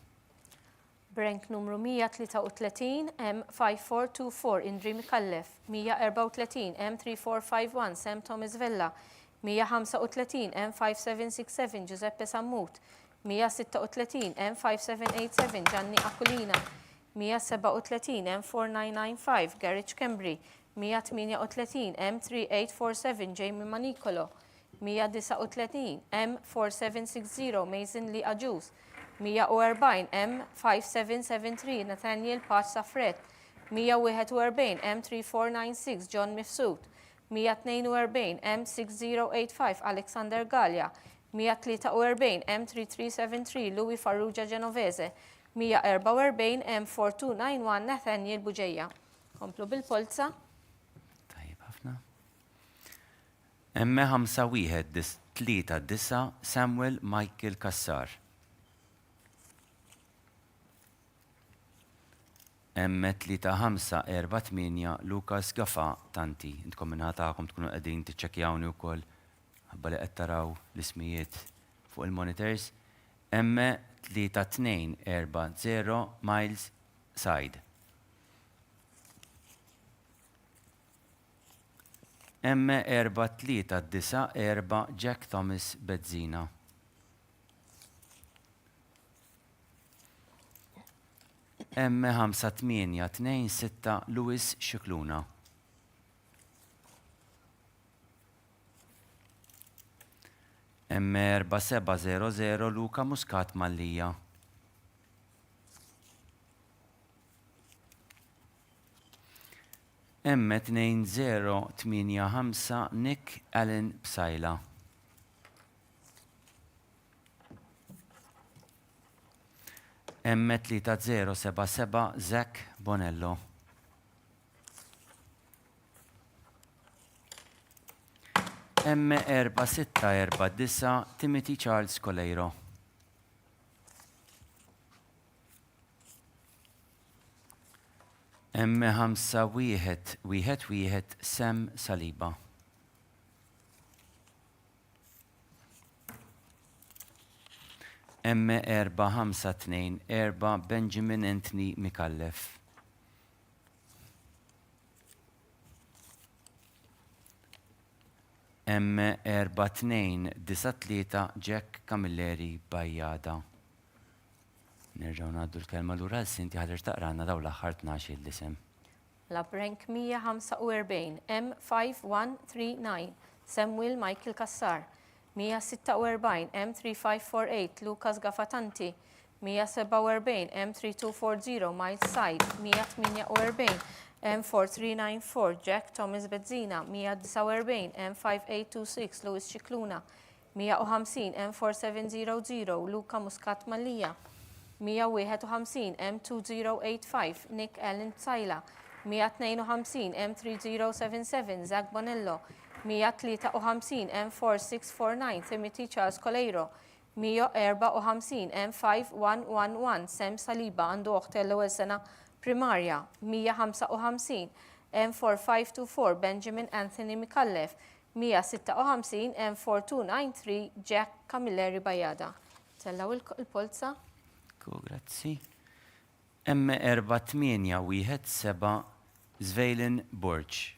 S2: Brank numru 133 M5424 Indri Mikallef, 134 M3451 Sam Thomas Vella, 135 M5767 Giuseppe Sammut, 136 M5787 Gianni Aquilina, 137 M4995 Garage Cambry, 138 M3847 Jamie Manicolo, 139 M4760 Mason Lee Ajus, 140 M5773 Nathaniel Paċ Safret, 141 M3496 John Mifsud, 142 M6085 Alexander Gallia, 143 M3373 Louis Farrugia Genovese, 144 M4291 Nathaniel Buġeja. Komplu bil-Polza.
S1: M5139 Samuel Michael Kassar. M3548 Lukas Gafa Tanti. Intkom minnħatakom tkunu qegħdin tiċċekkjawni wkoll ħabba li qed taraw l-ismijiet fuq il-monitors. M3240 Miles Side. M4394 Jack Thomas Bezzina. M5826 Louis Xikluna. M4700 Luka Muscat Mallija. M2085 Nick Allen Bsajla. M3077 Zach Bonello. M4649 Timothy Charles Coleiro. M5111 Sam Saliba. M4524 Benjamin Anthony Mikallef. M4293 Jack Camilleri Bajjada. Nerġaw naddu l-kelma l-ura s-sinti ħadir taqranna daw l-aħħar 12 l-isem.
S2: La Brank 145 M5139 Samuel Michael Kassar, 146 M3548 Lucas Gafatanti, 147 M3240 Miles Side, 148 M4394 Jack Thomas Bezzina, 149 M5826 Louis Xikluna, 150 M4700 Luka Muscat Mallija, 151 M2085 Nick Allen Bsajla, 152 M3077 Zach Bonello, 153 M4649 Timothy Charles Coleiro, 154 M5111 Sam Saliba għandu oħtel l-ewwel sena primarja, 155 M4524 Benjamin Anthony Mikallef, 156 M4293 Jack Camilleri Bajjada. Tellaw il-Polza.
S1: Grazzi. M4817 Zvejlin Borch.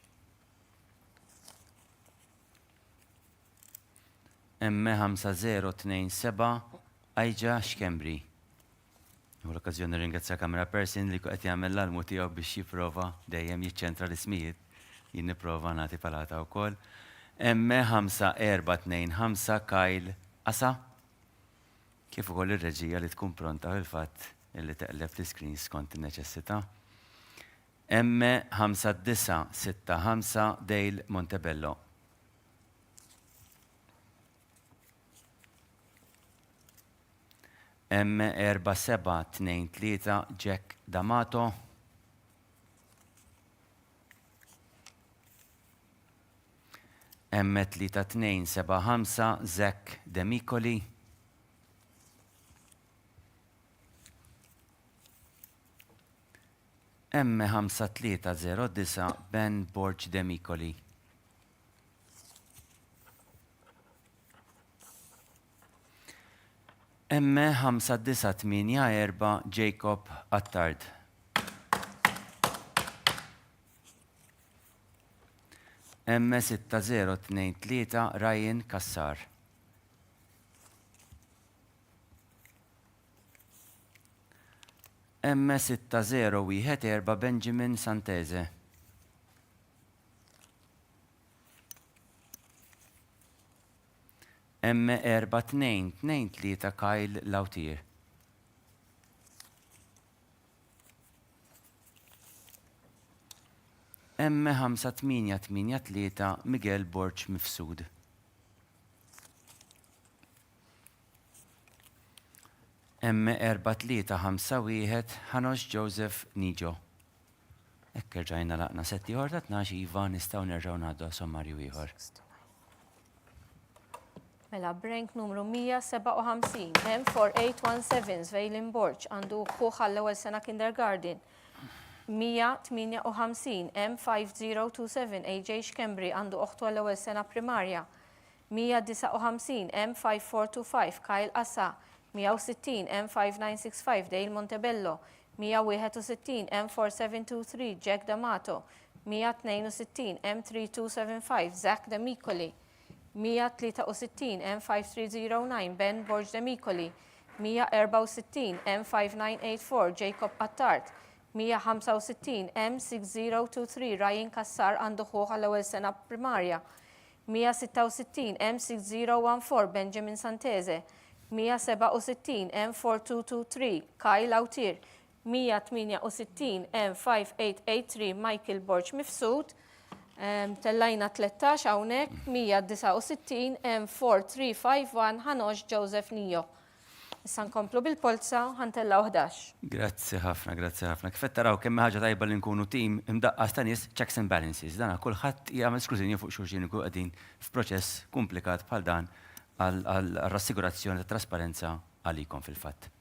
S1: M5027 Ajja Xkembri. U l-okkazjoni ringrazzja kamera person li qed jagħmel l-almu tiegħu biex jipprova dejjem jiċċentra l-ismijiet. Jien nipprova nagħti palata wkoll. M5425 Kajl Asa. Kif ukoll ir-reġija li tkun pronta fil-fatt illi teqleb l-iskrin skont in-neċessità. M5965 Dale Montebello. M4723 Jack D'Amato. M3275 Zach Demicoli. M5309 Ben Borg Demicoli. M5984 Jacob Attard. M6023 Ryan Kassar. M6014 Benjamin Santese. M4223 Kyle Lautier. M5883 Miguel Borch Mifsud. M4351 Hanos Joseph Nijo. Ekker ġajna laqna setti ħorta 12 iva nistaw nerġaw ngħaddu sommarju ieħor.
S2: Mela Brank numru 157, M4817 Svejlin Borch għandu uħuħ għall-ewwel sena kindergarten. 158 M5027 AJ Xkembri għandu uħtu għall-ewwel sena primarja. 159 M5425 Kyle Assa. 160 M5965 Dale Montebello. 161 M4723 Jack D'Amato. 162 M3275 Zach Demicoli. 163 M5309 Ben Borg Demicoli. 164 M5984 Jacob Attard. 165 M6023 Ryan Kassar għandu ħuħ għall-ewwel sena primarja. 166 M6014 Benjamin Santese. 167 M4223 Kyle Lautier. 168 M5883 Michael Borch Mifsud. Tellajna 13 hawnhekk 169 M4351 Hanos Joseph Nijo. Issa nkomplu bil-Polza ħantellaw 11.
S1: Grazzi ħafna, grazzi ħafna. Kif qed taraw kemm ħaġa tajba li nkunu tim imdaqqas ta' nies checks and balances. Dan kulħadd jagħmel skrutinju fuq xulxin ikun qegħdin f'proċess komplikat bħal dan għall-rassigurazzjoni ta' trasparenza għalikom fil-fatt.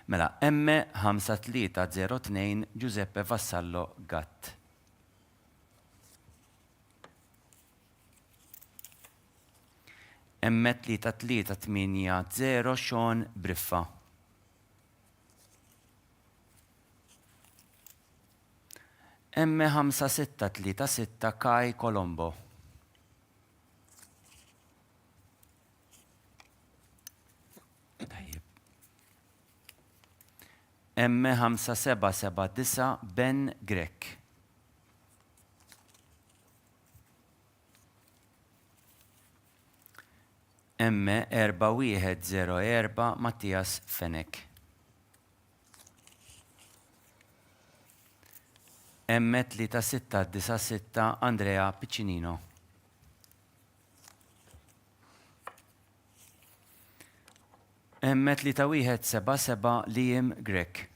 S1: Mela, M5302 Giuseppe Vassallo Gatt. M3380 Sean Briffa. M5636 Kai Colombo. M5779 Ben Grek. M4104 Mattias Fenek. M3696 Andrea Piccinino. M3177 Liam Grek.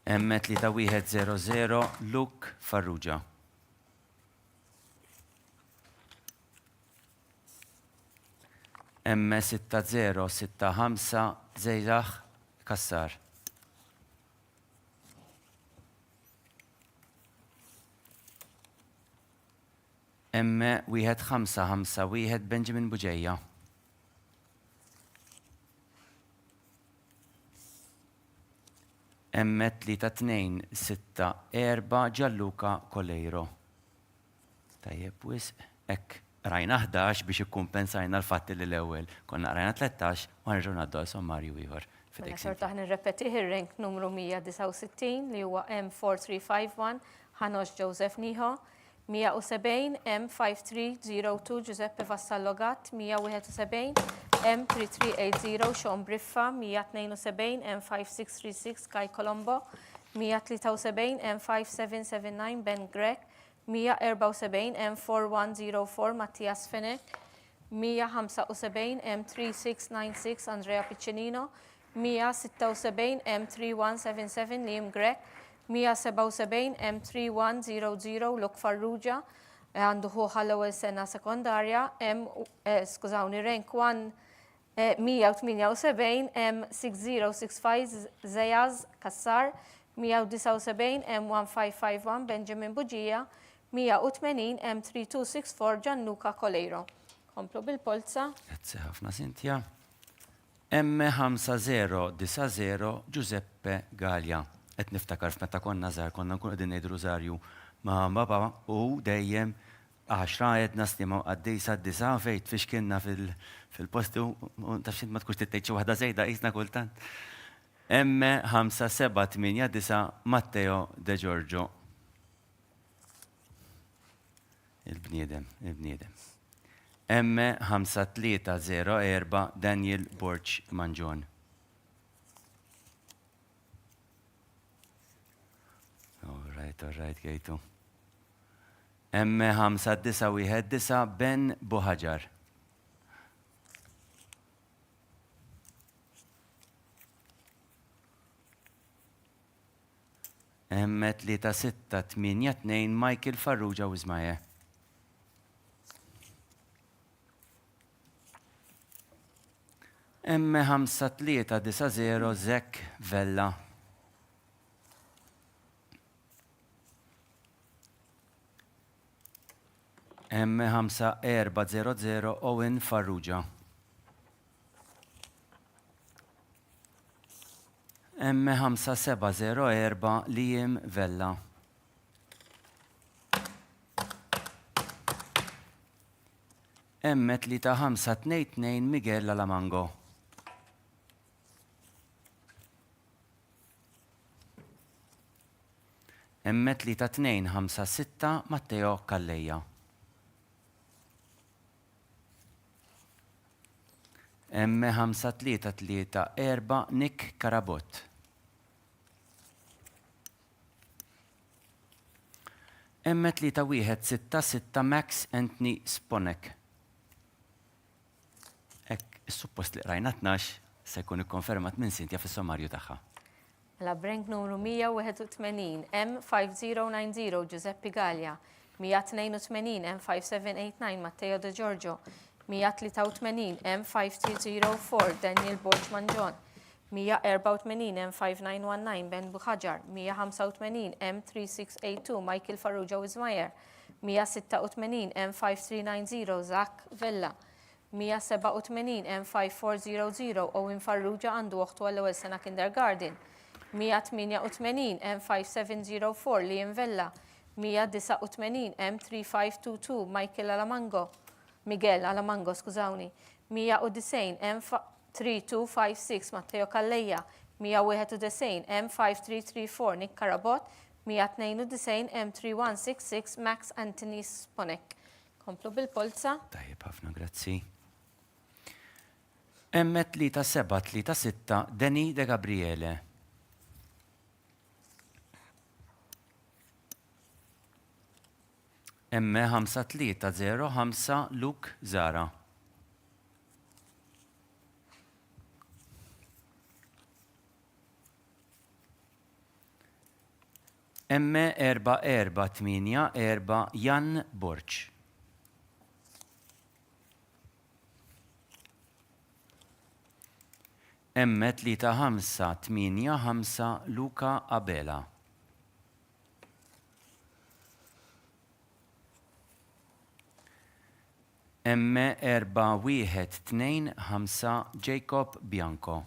S1: M3100 Luke Farrugia. M6065 Zejlaħ Kassar. M1551 Benjamin Buġeja. M3264 Gianluca Colleiro. Tajjeb, wisq, ek, rajna 11 biex ikkumpensajna l-fatti li l-ewwel konna rajna 13 u nerġgħu ngħaddu għal sommarju ieħor.
S2: Mela sorta nirrepeti ir-rank numru 169 li huwa M4351 Ħanox Joseph Nieħo, 170 M5302 Giuseppe Vassallogat, 171 M3380 Sean Briffa, 172 M5636 Kai Colombo, 173 M5779 Ben Grek, 174 M4104 Mattias Fenek, 175 M3696 Andrea Piccinino, 176 M3177 Liam Grek, 177 M3100 Luk Farrugia, għandu ħuħa l-ewwel sena sekondarja, skużawni, rank 178 M6065 Zejaz Kassar, 179 M1551 Benjamin Buġija, 180 M3264 Gianluca Coleiro. Komplu bil-Polza.
S1: Grazzi ħafna Sintja. M5090 Giuseppe Gallia. Qed niftakar f'meta konna żgħar konna nkunu qegħdin ngħidu Rożarju ma' baba u dejjem 10 għedna snima għaddej sa' 9 fejt fiex kienna fil-posti u tafx ma tkunx tittejt xi waħda żejda qisna kultant. M5789 Matteo De Giorgio. Il-bniedem. M5304 Daniel Borch Manġon. All right, għajtu. M5919 Ben Buħaġar. M3682 Michael Farrugia Wizmaje. M5390 Zek Vella. M5400 Owen Farrugia. M5704 Liam Vella. M3522 Miguel Lamango. M3256 Matteo Calleja. M5334 Nick Karabot. M3166 Max Anthony Sponek. Is-suppost li rajna 12 se jkun ikkonfermat minn Sintja fis-sommarju tagħha.
S2: La Brank numru 181 M5090 Giuseppe Gallia, 182 M5789 Matteo De Giorgio, 183 M5304 Daniel Borch Manġon, 184 M5919 Ben Buħaġar, 185 M3682 Michael Farrugia Wizmajer, 186 M5390 Zach Vella, 187 M5400 Owen Farrugia għandu uħtu għall-ewwel sena kindergarten, 188 M5704 Liam Vella, 189 M3522 Miguel Alamango, skużawni, 190 M3256 Matteo Calleja, 191 M5334 Nick Karabot, 192 M3166 Max Anthony Sponek. Komplu bil-Polza.
S1: Tajjeb ħafna, grazzi. M3736 Deni De Gabriele. M5305 Luke Zara. M4484 Jan Borch. M3585 Luca Abela. M4125 Jacob Bianco.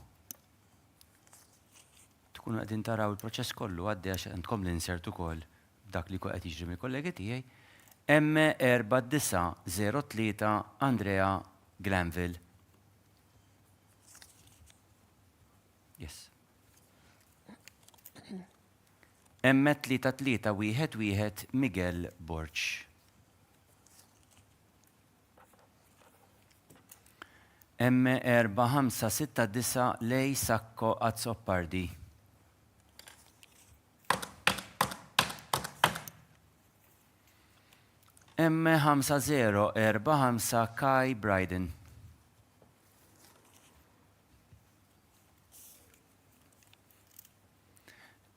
S1: Tkunu qegħdin taraw il-proċess kollu għaddi għax għandkom l-insert ukoll dak li qed jiġri mill-kollegi tiegħi. M4903 Andrea Glanville. Yes. M3311 Miguel Borch. M4569 Lej Sacco Azzopardi. M5045 Kai Bryden.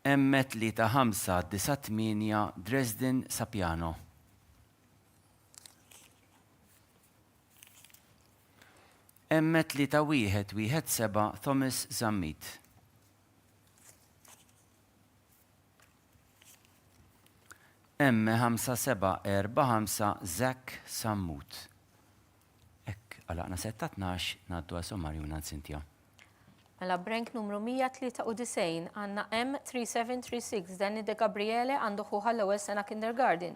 S1: M3598 Dresden Sapiano. M3117 Thomas Zammit. M5745 Zach Sammut. Ek, għalaqna 12 naddu għas-sommarju minn Cynthia.
S2: Mela brenk numru 193 għanna M3736 Danny De Gabriele għandu ħuħa l-ewwel sena kindergarten.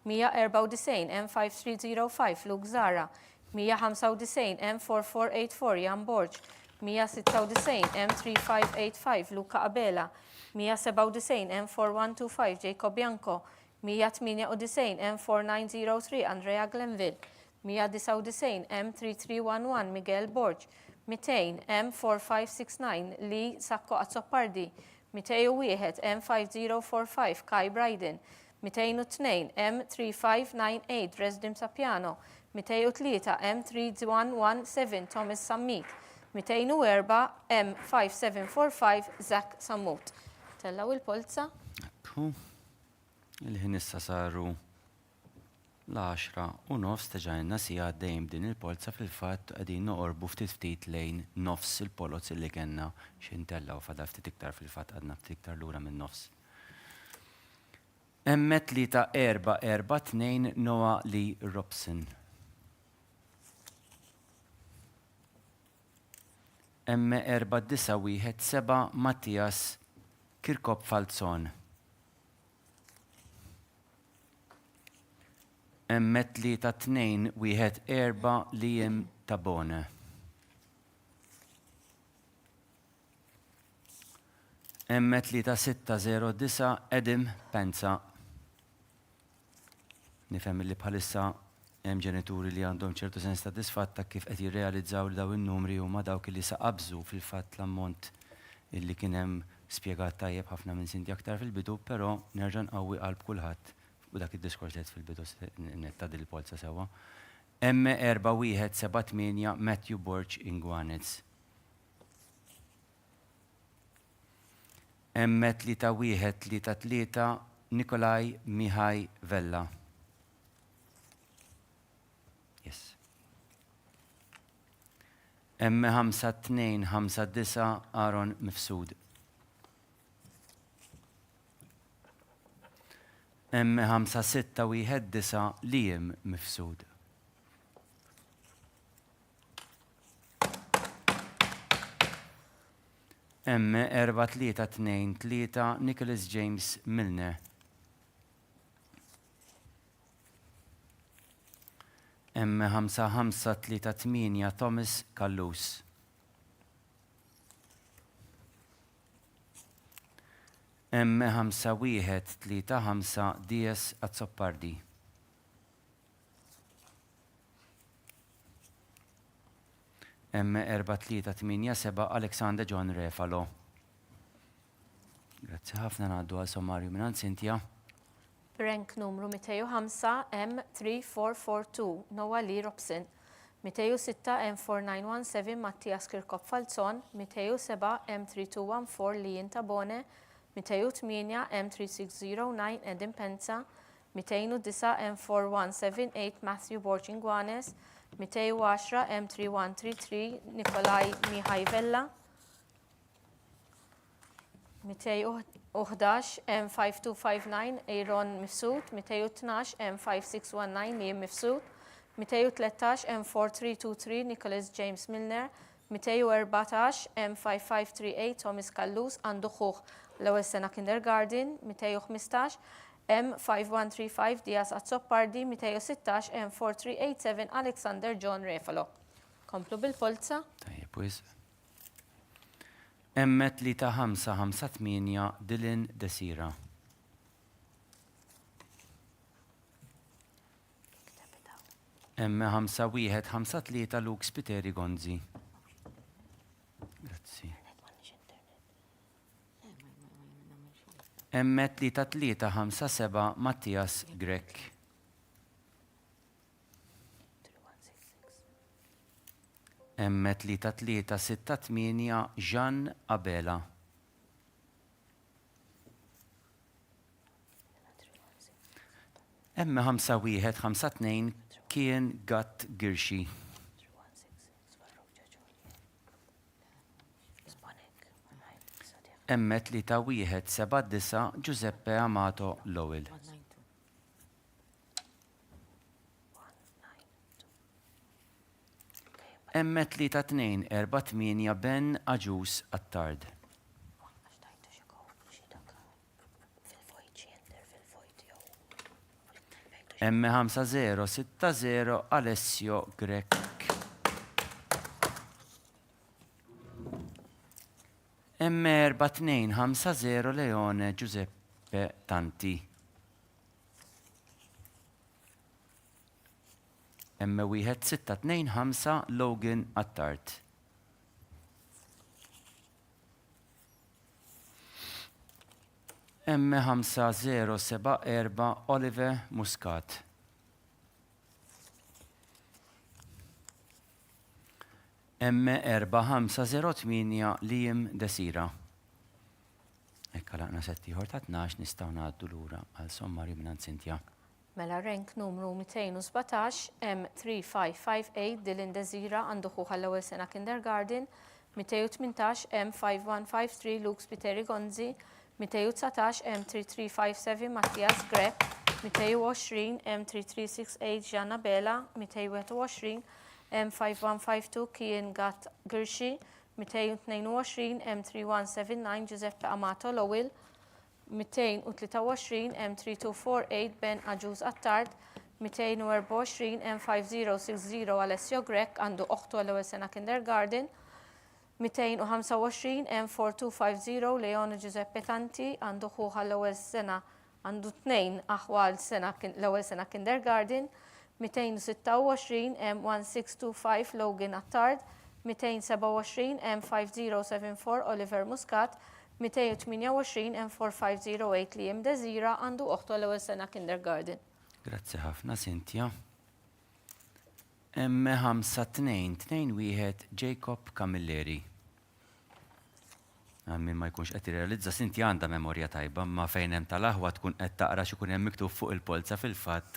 S2: 194 M5305 Luke Zara. 195 M4484 Jan Borg. 196 M3585 Luca Abela. 197 M4125 Jacob Bianco. 198 M4903 Andrea Glenville. 199 M3311 Miguel Borg. 200 M4569 Lee Sacco Azzopardi. 201 M5045 Kai Bryden. 202 M3598 Dresden Sapiano. 203 M3117 Thomas Sammit. 204 M5745 Zach Sammut. Tellaw il-Polza?
S1: Il-ħin issa saru l-10 u nofs teġajna si għaddejm din il-polza fil-fatt għadin noqorbu ftit lejn nofs il-polozz li kena xintellaw fada ftit iktar fil-fatt għadna ftit iktar lura minn nofs. M3442 Noah Lee Robson. M4917 Mattias Kirkop Falzon. M3214 Liam Tabone. M3609 Edim Penza. Nifhem li bħalissa hemm ġenituri li għandhom ċertu sens ta' disfatt ta' kif qed jirrealizzaw li daw in-numri huma dawk li saqabżu fil-fatt l-ammont illi kien hemm spjegat tajjeb ħafna minn Sinti aktar fil-bidu, però nerġa' nqawwi qalb kulħadd u dak id-diskors li fil-bidu netta dil-polza sewwa. M4178 Matthew Borch Ingwanitz. M3133 Nikolaj Mihaj Vella. Yes. M5259 Aaron Mifsud. M5619 Liam Mifsud. M4323 Nicholas James Milner. M5538 Thomas Kallus. M5135 Dias Azzopardi. M4387 Alexander John Refalo. Grazie ħafna ngħaddu għal sommarju minn Cynthia.
S2: Rank numru 205 M3442 Noah Lee Robson. 206 M4917 Mattias Kirkop Falzon. 207 M3214 Liam Tabone. 208 M3609 Edim Penza. 209 M4178 Matthew Borch Ingwanes. 210 M3133 Nikolaj Mihaj Vella. 211 M5259 Aaron Mifsud. 212 M5619 Liam Mifsud. 213 M4323 Nicholas James Milner. 214 M5538 Thomas Kallus għandu ħuħ l-ewwel sena kindergarten. 215 M5135 Dias Azzopardi 216 M4387 Alexander John Refalo. Komplu bil-Polza.
S1: Tajjeb, wiz. M3558 Dylan Desira. M5153 Luke Spiteri Gonzi. Grazzi. M3357 Mattias Grek. M3368 Jean Abela. M5152 Kien Gat Girxi. M3179 Giuseppe Amato Lowell. M3248 Ben Aġus Attard. M5060 Alessio Grek. M4250 Leone Giuseppe Tanti. M1625 Logan Attard. M5074 Oliver Muscat. M4508 Liam Desira. Ekka laqna settiħor ta' 12 nistaw ngħaddu lura għal sommari minn Sintja.
S2: Mela rank numru 217 M3558 Dylan Desira għandu ħuħa l-ewwel sena kindergarten, 218 M5153 Luke Spiteri Gonzi, 219 M3357 Mattias Grek, 220 M3368 Gianna Bela, 221 M5152 Kien Gat Girxi, 222 M3179 Giuseppe Amato Lowell, 223 M3248 Ben Aġus Attard, 224 M5060 Alessio Grek għandu oħtu l-ewwel sena kindergarten, 225 M4250 Leone Giuseppe Tanti għandu ħuħa l-ewwel sena għandu 2 aħwal sena l-ewwel sena kindergarten, 226 M1625 Logan Attard, 227 M5074 Oliver Muscat, 228 M4508 Liam Desira għandu oħtu l-ewwel sena kindergarten.
S1: Grazzi ħafna Sintja. M5221 Jacob Camilleri. Min ma jkunx qed irrealizza Sintja għandha memorja tajba, ma fejn hemm tal-aħwa tkun qed taqra x'ikun hemm miktub fuq il-polza fil-fatt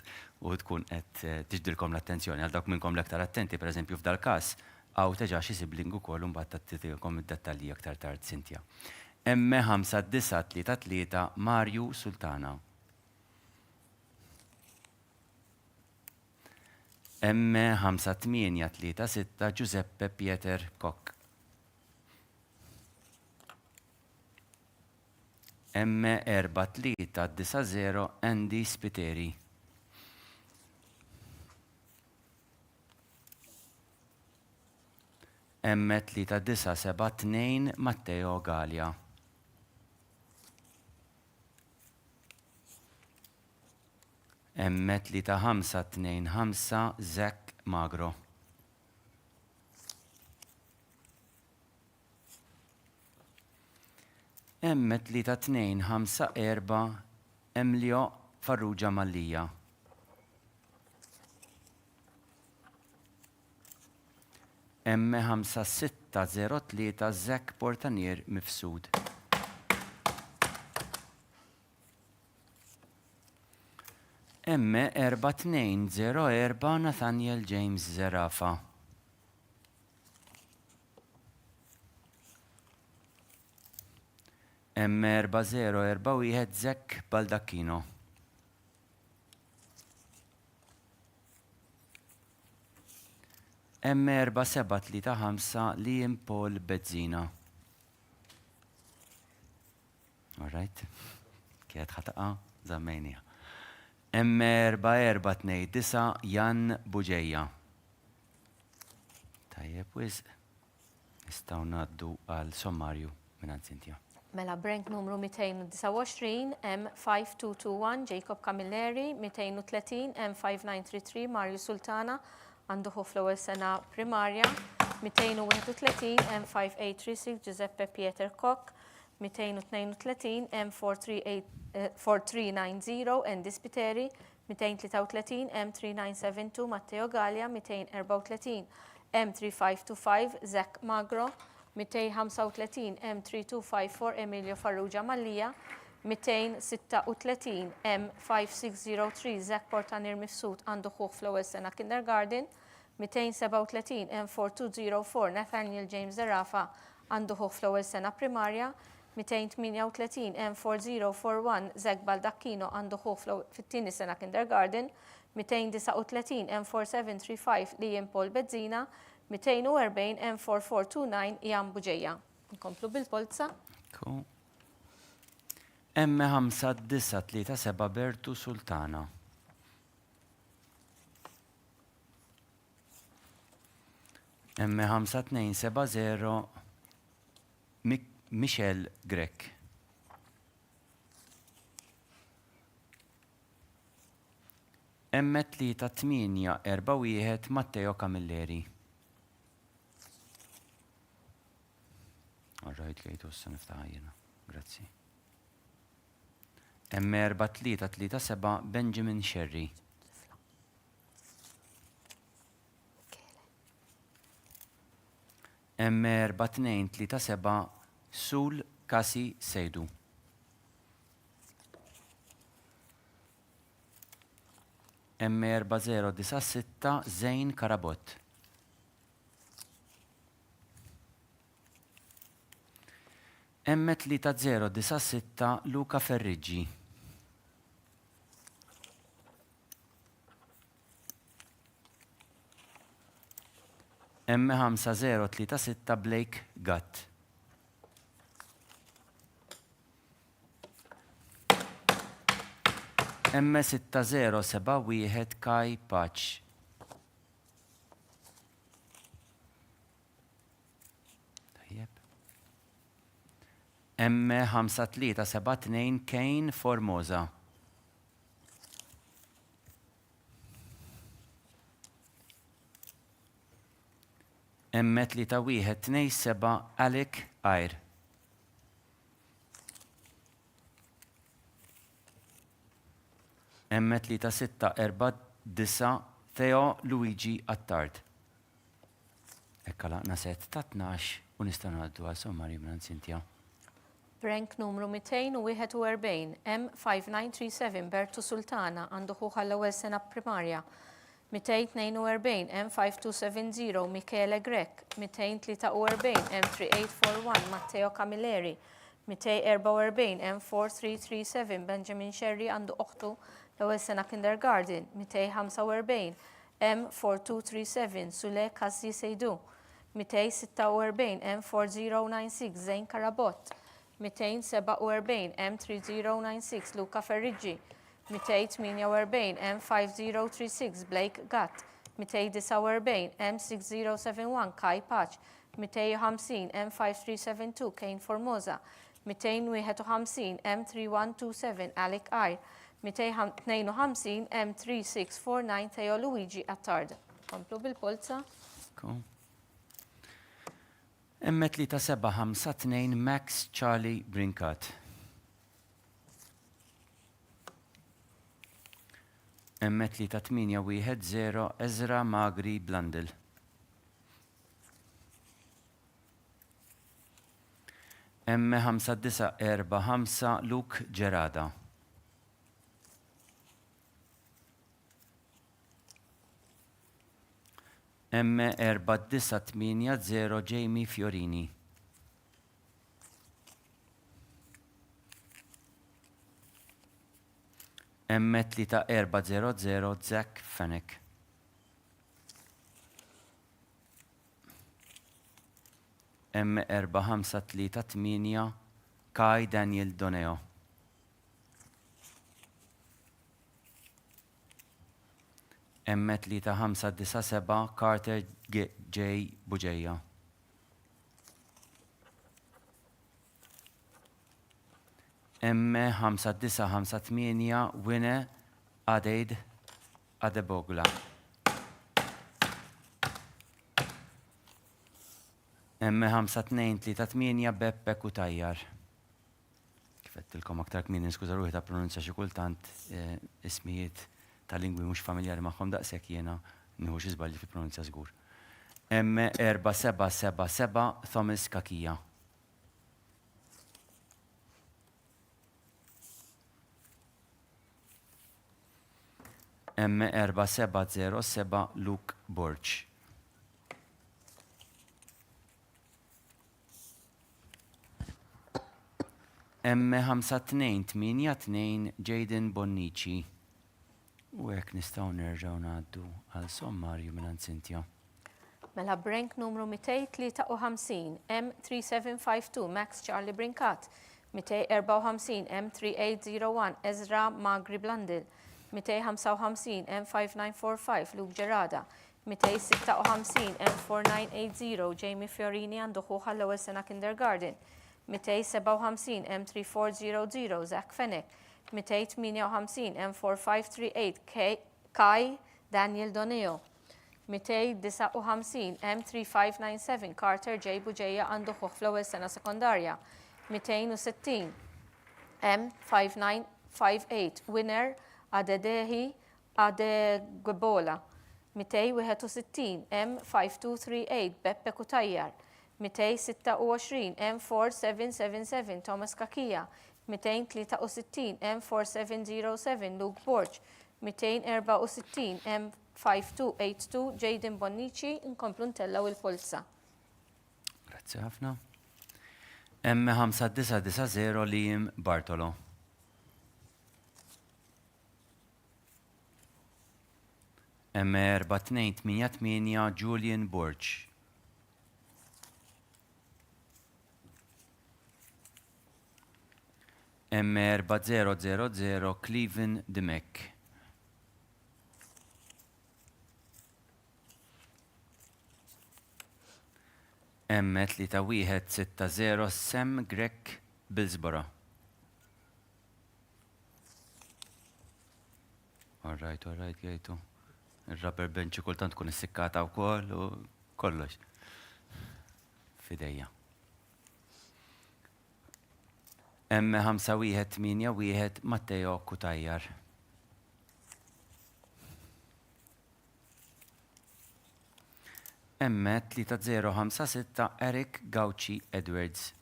S1: u tkun qed tiġdilkom l-attenzjoni għal dawk minnkom l-aktar attenti, pereżempju f'dal każ, għaw teġa xi sibling ukoll u mbagħad tagħtikom id-dettalji aktar tard Sintja. M5933 Marju Sultana. M5836 Giuseppe Pieter Koch. M4390 Andy Spiteri. M3972 Matteo Galia. M3525 Zach Magro. M3254 Emilio Farrugia Mallija. M5603 Zach Portanier Mifsud. M4204 Nathaniel James Zerafa. M4041 Zach Baldacchino. M4735 Liam Paul Bezzina. All right. Kiet ħataqa. zammejnija. M4429 Jan Buġeja. Tajjeb, wiz, nistaw naddu għal sommarju minn Cynthia.
S2: Mela Brank numru 229 M5221 Jacob Camilleri, 230 M5933 Mario Sultana, għandu ħu fl-ewwel sena primarja, 231 M5836 Giuseppe Pieter Koch, 232 M4390 Endis Piteri, 233 M3972 Matteo Gallia, 234 M3525 Zek Magro, 235 M3254 Emilio Farrugia Mallija, 236 M5603 Zek Portanir Mifsud għandu ħuħ fl-ewwel sena kindergarten, 237 M4204 Nathaniel James Zarafa għandu ħuħ fl-ewwel sena primarja, 238 M4041 Zek Baldacchino għandu ħuħ fit-tieni sena kindergarten, 239 M4735 Liam Paul Bezzina, 240 M4429 Jan Buġeja. Nkomplu bil-Polza.
S1: M5937 Bertu Sultana. M5270 Michel Grek. M3841 Matteo Camilleri. Għarrajt lejtu s-saniftaħajjena. Grazzi. M4337 Benjamin Sherry. M4237 Sul Kasi Sejdu. M4096 Zejn Karabot. M3096 Luca Ferriggi. M5036 Blake Gatt. M6071 Kai Paċ. M5372 Kane Formosa. M3127 Alec Ayr. M3649 Theo Luigi Attard. Ekkala naset ta' 12 u nistgħu ngħaddu għal sommarju minn Cynthia.
S2: Brank numru 241 M5937 Bertu Sultana għandu ħuħ għall-ewwel sena primarja, 242 M5270 Michele Grek, 243 M3841 Matteo Camilleri, 244 M4337 Benjamin Sherry għandu uħtu l-ewwel sena kindergarten, 245 M4237 Sule Kassi Sejdu, 246 M4096 Zejn Karabot, 247 M3096 Luca Ferriggi, 248 M5036 Blake Gatt, 249 M6071 Kai Paċ, 250 M5372 Kane Formosa, 251 M3127 Alec Ayr, 252 M3649 Theo Luigi Attard. Komplu bil-Polza.
S1: M3752 Max Charlie Brinkat. M3810 Ezra Magri Blandel. M5945 Luke Gerada. M4980 Jamie Fiorini. M3400 Zach Fennec. M4538 Kai Daniel Doneo. M3597 Carter J. Buġeja. M5958 Wine Adeid Adebogla. M5238 Beppe Kutajjar. Kifettilkom aktar kmini niskuża ruħi ta' pronunzja xi kultant ismijiet ta' lingwi mhux familjari magħhom daqshekk jiena nieħu xi żbalji fil-pronunzja żgur. M4777 Thomas Kakija. M4707 Luke Borch. M5282 Jaden Bonnici. U hekk nistgħu nerġgħu ngħaddu għal sommarju minn Cynthia.
S2: Mela Brenk numru 253 M3752 Max Charlie Brinkat. 254 M3801 Ezra Magri Blandil. 255 M5945 Luke Gerada. 256 M4980 Jamie Fiorini għandu ħuħa l-ewwel sena kindergarten. 257 M3400 Zach Fennek. 258 M4538 Kai Daniel Doneo. 259 M3597 Carter J. Buġeja għandu ħuħ fl-ewwel sena sekondarja. 260 M5958 Winner Adedehi Adegwebola. 261 M5238 Beppe Kutajjar. 226 M4777 Thomas Kakija. 263 M4707 Luke Borch. 264 M5282 Jaden Bonnici inkomplu ntellaw il-Polza.
S1: Grazzi ħafna. M5990 Liam Bartolo. M4288 Julian Borch. M4000 Cleven Dimek. M3160 Sam Grek Bilsborough. All right, jgħidu. Il-rubber bench kultant tkun issikkata wkoll u kollox. Fidejja. M5181 Matteo Kutajjar. M3056 Eric Gauci Edwards.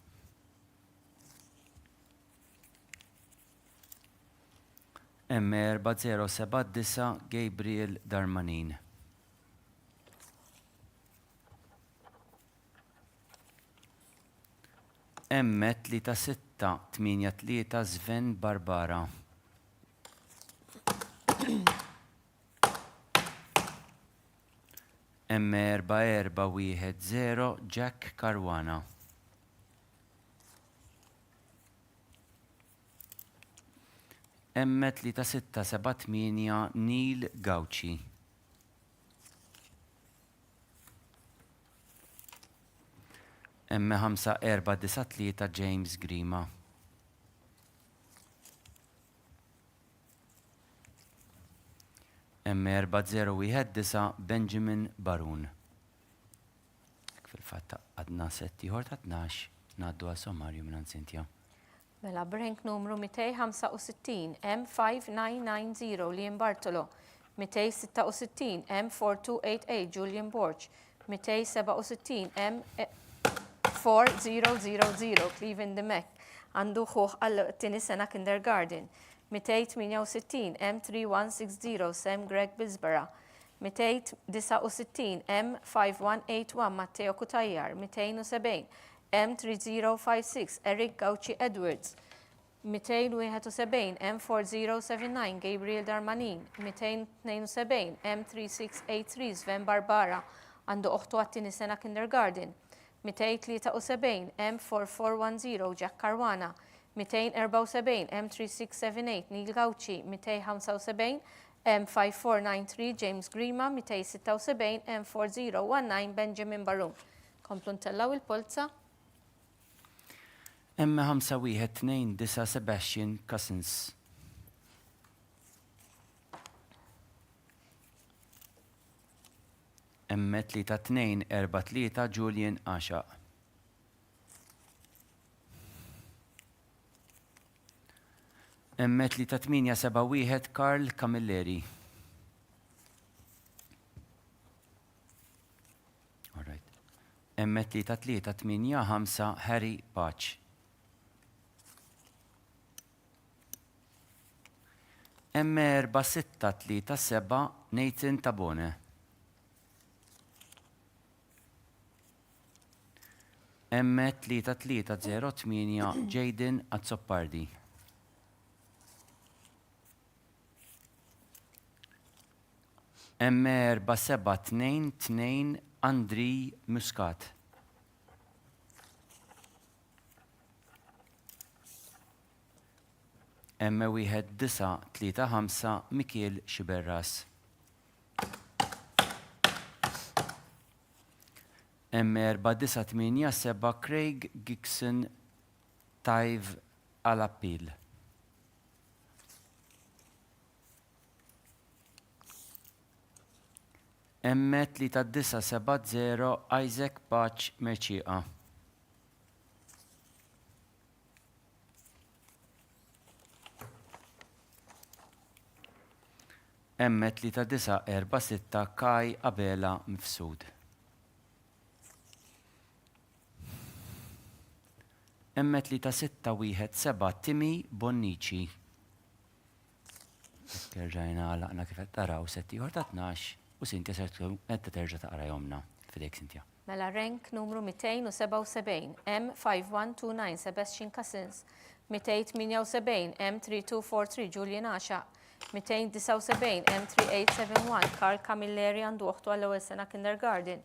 S1: M4079 Gabriel Darmanin. M3683 Sven Barbara. M4410 Jack Caruana. M3678 Neil Gauci. M5493 James Grima. M4019 Benjamin Barun. Fil-fatta għadna setti ħor ta' 12 ngħaddu għal sommarju minn Cynthia.
S2: Mela Brenk numru 265 M5990 Liam Bartolo. 266 M4288 Julian Borch. 267 M4000 Cleven Dimek għandu ħuħ għall-tieni sena kindergarten. 268 M3160 Sam Greg Bilsborough. 269 M5181 Matteo Kutajjar. 270 M3056 Eric Gauci Edwards. 271 M4079 Gabriel Darmanin. 272 M3683 Sven Barbara għandu uħtu għattini sena kindergarten. 273 M4410 Jack Caruana. 274 M3678 Neil Gauci. 275 M5493 James Grima 276 M4019 Benjamin Barum. Komplu ntellaw il-Polza.
S1: M5129 Sebastian Cousins. M3243 Julian Asha. M3871 Karl Camilleri. All right. M3385 Harry Patch. M4637 Nathan Tabone. M3308 Jaden Azzopardi. M4722 Andri Muscat. M1935 Mikiel Xiberras. M4987 Craig Gixon Taiv Alapil. M3970 Isaac Patch Merċiqa. M3946 Kai Abela Mifsud. M3617 Timi Bonnici. Kerġajna għalaqna kif taraw setti ta' 12 u Sintja terġa' taqra jomna fidejk Sintja.
S2: Mela rank numru 277 M5129 Sebastian Cousins, 278 M3243 Julian Asha, 279 M3871 Karl Camilleri għandu uħtu għall-ewwel sena kindergarten,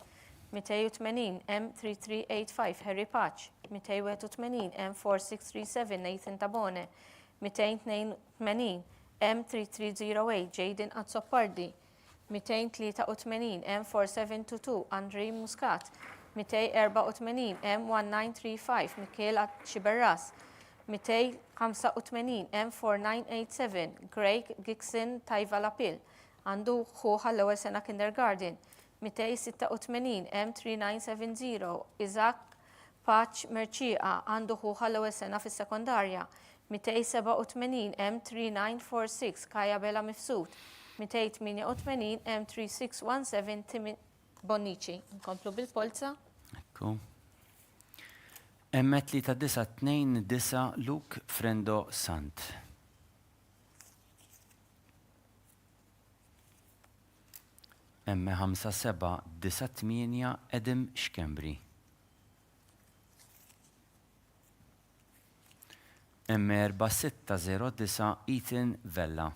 S2: 280 M3385 Harry Patch, 281 M4637 Nathan Tabone, 282 M3308 Jaden Azzopardi, 283 M4722 Andrei Muscat, 284 M1935 Mikiel Xiberras, 285 M4987 Craig Gixon Taivalapil, għandu ħuħa l-ewwel sena kindergarten, 286 M3970 Isaac Patch Merċiqa, għandu ħuħa l-ewwel sena fis-sekondarja, 287 M3946 Kaja Bela Mifsud, 288 M3617 Timi Bonnici. Nkomplu bil-Polza.
S1: Ekku. M3929 Luke Frendo Sant. M5798 Edim Xkembri. M4609 Ethan Vella.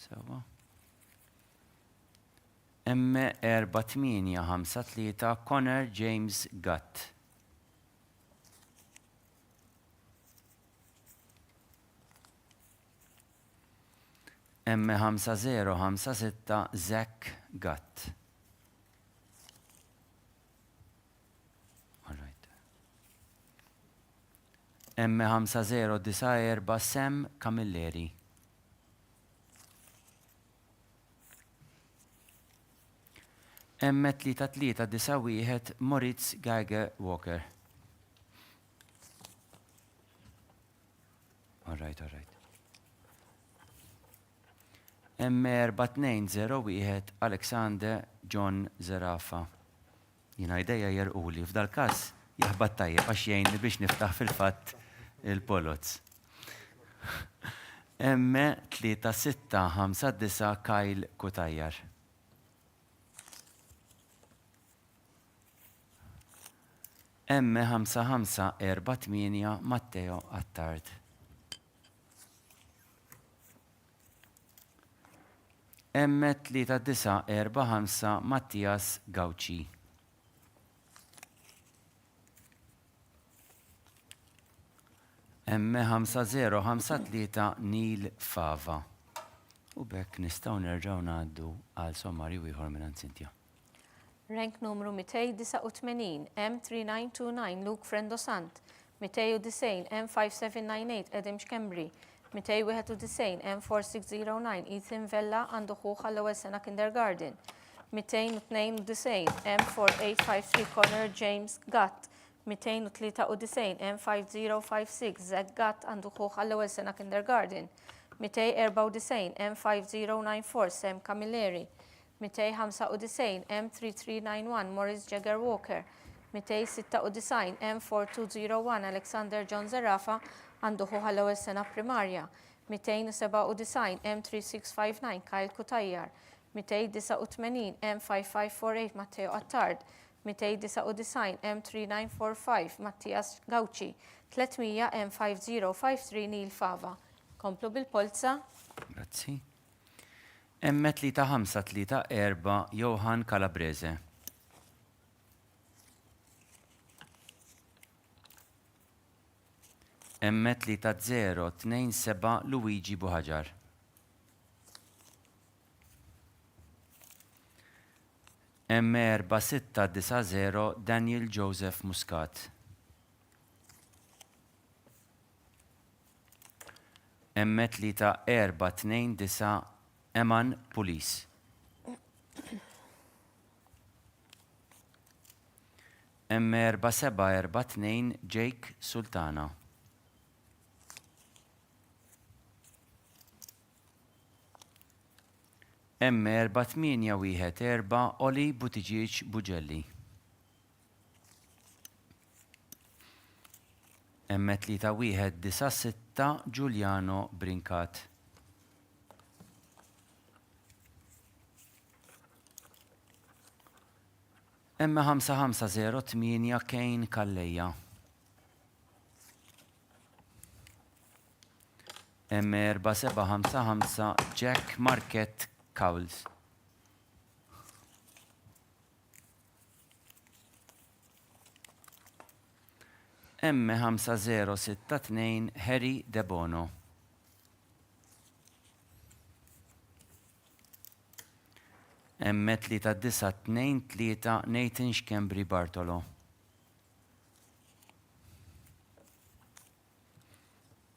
S1: Sewa. M4853 Connor James Gutt. M5056 Zach Gutt. All right. M5094 Sam Camilleri. M3391 Moritz Geiger Walker. All right. M4201 Alexander John Zerafa. Jina ideja jerquli, f'dal każ jaħbad tajjeb għax jgħinni biex niftaħ fil-fatt il-polots. M3659 Kyle Kutajjar. M5548 Matteo Attard. M3945 Mattias Gauci. M5053 Nil Fava. U bekk nistaw nerġaw ngħaddu għal sommarju ieħor minn Sintja.
S2: Rank numru 289 M3929 Luke Frendosant, 290 M5798 Edim Xkembri, 291 M4609 Ethan Vella għandu ħuħ għall-ewwel sena kindergarten, 292 M4853 Connor James Gatt, 293 M5056 Zach Gatt għandu ħuħ għall-ewwel sena kindergarten, 294 M5094 Sam Camilleri, 295 M3391 Morris Jagger Walker, 296 M4201 Alexander John Zarafa għandu ħuħ għall-ewwel sena primarja, 297 M3659 Kyle Kutajjar, 289 M5548 Matteo Attard, 299 M3945 Mattias Gauci, 300 M5053 Nil Fava. Komplu bil-Polza.
S1: Grazzi. M3534 Johan Calabrese. M3027 Luigi Buħaġar. M4690 Daniel Joseph Muscat. M3429 Eman Pulis. M4742 Jake Sultana. M4814 Oli Butiġiġ Buġelli. M3196 Giuliano Brincat. M5508 Kane Kalleja. M4755 Jack Market Cowles. M5062 Harry De Bono. M3923 Nathan Xkembri Bartolo.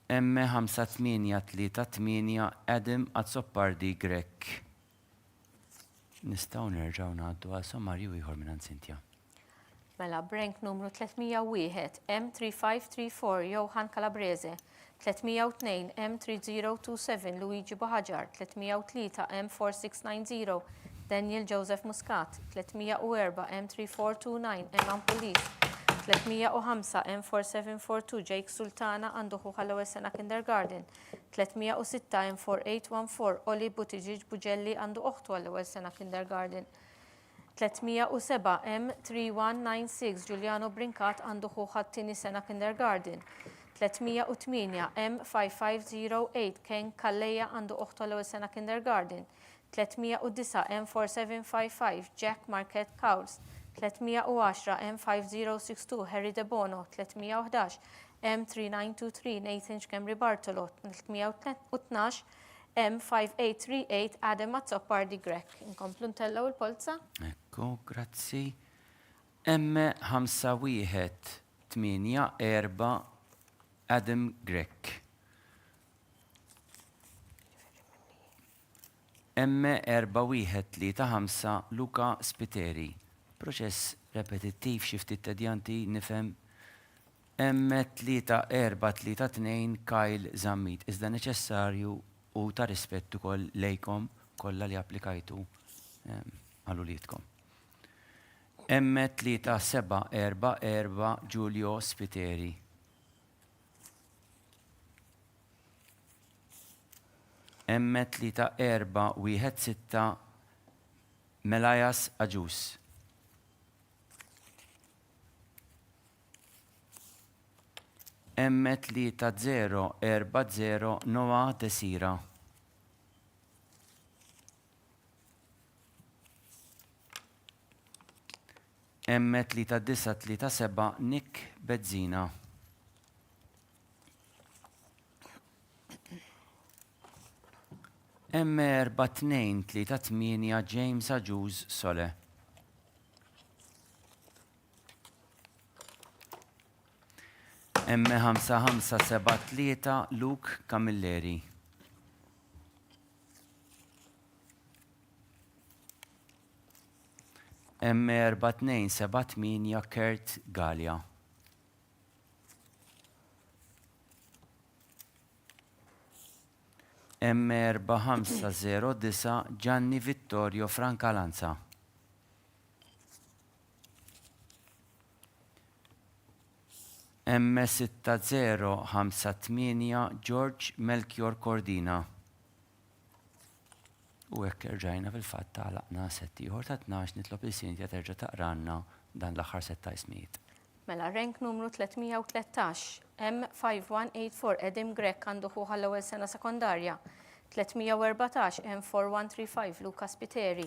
S1: M5838 Adam Azzoppardi Grek. Nistaw nerġaw ngħaddu għal sommarju ieħor minn Sintja.
S2: Mela brank numru 301 M3534 Johan Calabrese, 302 M3027 Luigi Buħaġar, 303 M4690 Daniel Joseph Muscat, 304 M3429 Eman Pulis, 305 M4742 Jake Sultana għandu ħuħ għall-ewwel sena kindergarten, 306 M4814 Oli Butiġiġ Buġelli għandu uħtu għall-ewwel sena kindergarten, 307 M3196 Giuliano Brincat għandu ħuħ għat-tieni sena kindergarten, 308 M5508 Ken Kalleja għandu uħtu għall-ewwel sena kindergarten, 309 M4755 Jack Market Cowles, 310 M5062 Harry De Bono, 311 M3923 Nathan Xkembri Bartolo, 312 M5838 Adam Azzoppardi Grek. Inkomplu ntellaw il-Polza?
S1: Ekku, grazzi. M5184 Adam Grek. M4135 Luca Spiteri. Proċess repetittiv xi ftit tedjanti nifhem. M3432 Kyle Zammit. Iżda neċessarju u ta' rispettu koll lejkom kollha li applikajtu għal-uliedkom. M3744 Giulio Spiteri. M3416 Melajas Aġus. M3040 Noa Desira. M3937 Nick Bezzina. M4238 James Aġuż Sole. M5573 Luke Camilleri. M4278 Kurt Gallia. M4509 Gianni Vittorio Francalanza. M6058 George Melchior Cordina. U hekk rġajna fil-fatt tagħlaqna setti ieħor ta' 12 nitlob il-Sintja terġa' taqranna dan l-aħħar setta ismijiet.
S2: Mela rank numru 313, M5184 Edim Grek għandu ħuħa l-ewwel sena sekondarja. 314 M4135 Lukas Piteri.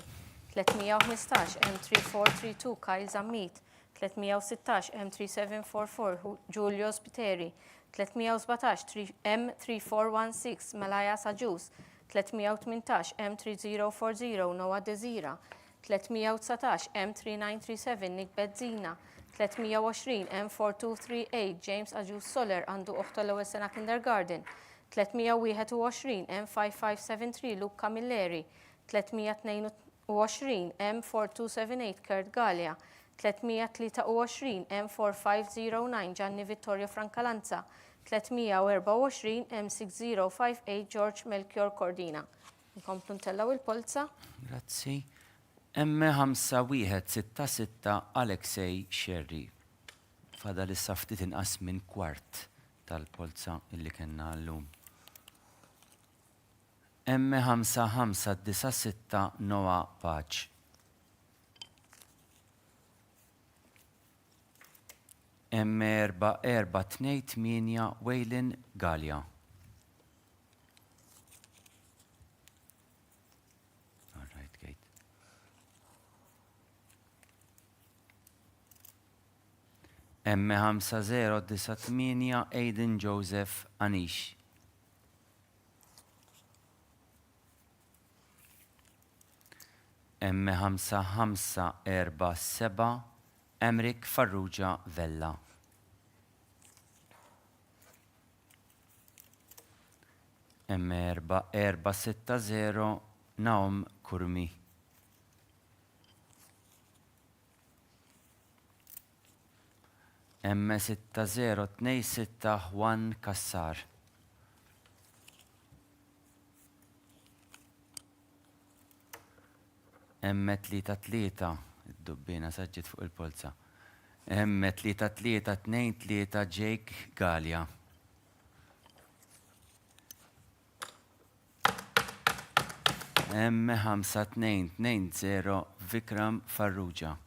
S2: 315 M3432 Kaj Zammit. 316 M3744 Giulio Spiteri. 317 M3416 Malaya Saġus. 318 M3040 Noah Desira. 319 M3937 Nick Bezzina. 320 M4238 James Aġuż Soler għandu uħta l-ewwel sena kindergarten. 321 M5573 Luke Camilleri. 322 M4278 Kurt Gallia. 323 M4509 Gianni Vittorio Francalanza. 324 M6058 George Melchior Cordina. Nkomplu ntellaw il-Polza.
S1: Grazzi. M5166 Alexej Sherry. Fada issa ftit inqas minn kwart tal-Polza illi kellna llum. M5596 Noah Paċ. M4428 Waylin Gallia. All right, Kate. M5098 Aiden Joseph Anish. M5547 Emrik Farrugia Vella. M4460 Naum Kurmi. M6026 Juan Kassar. M33 id-dubbina saġġit fuq il-Polza. M3323 Jake Gallia. M5220 Vikram Farrugia.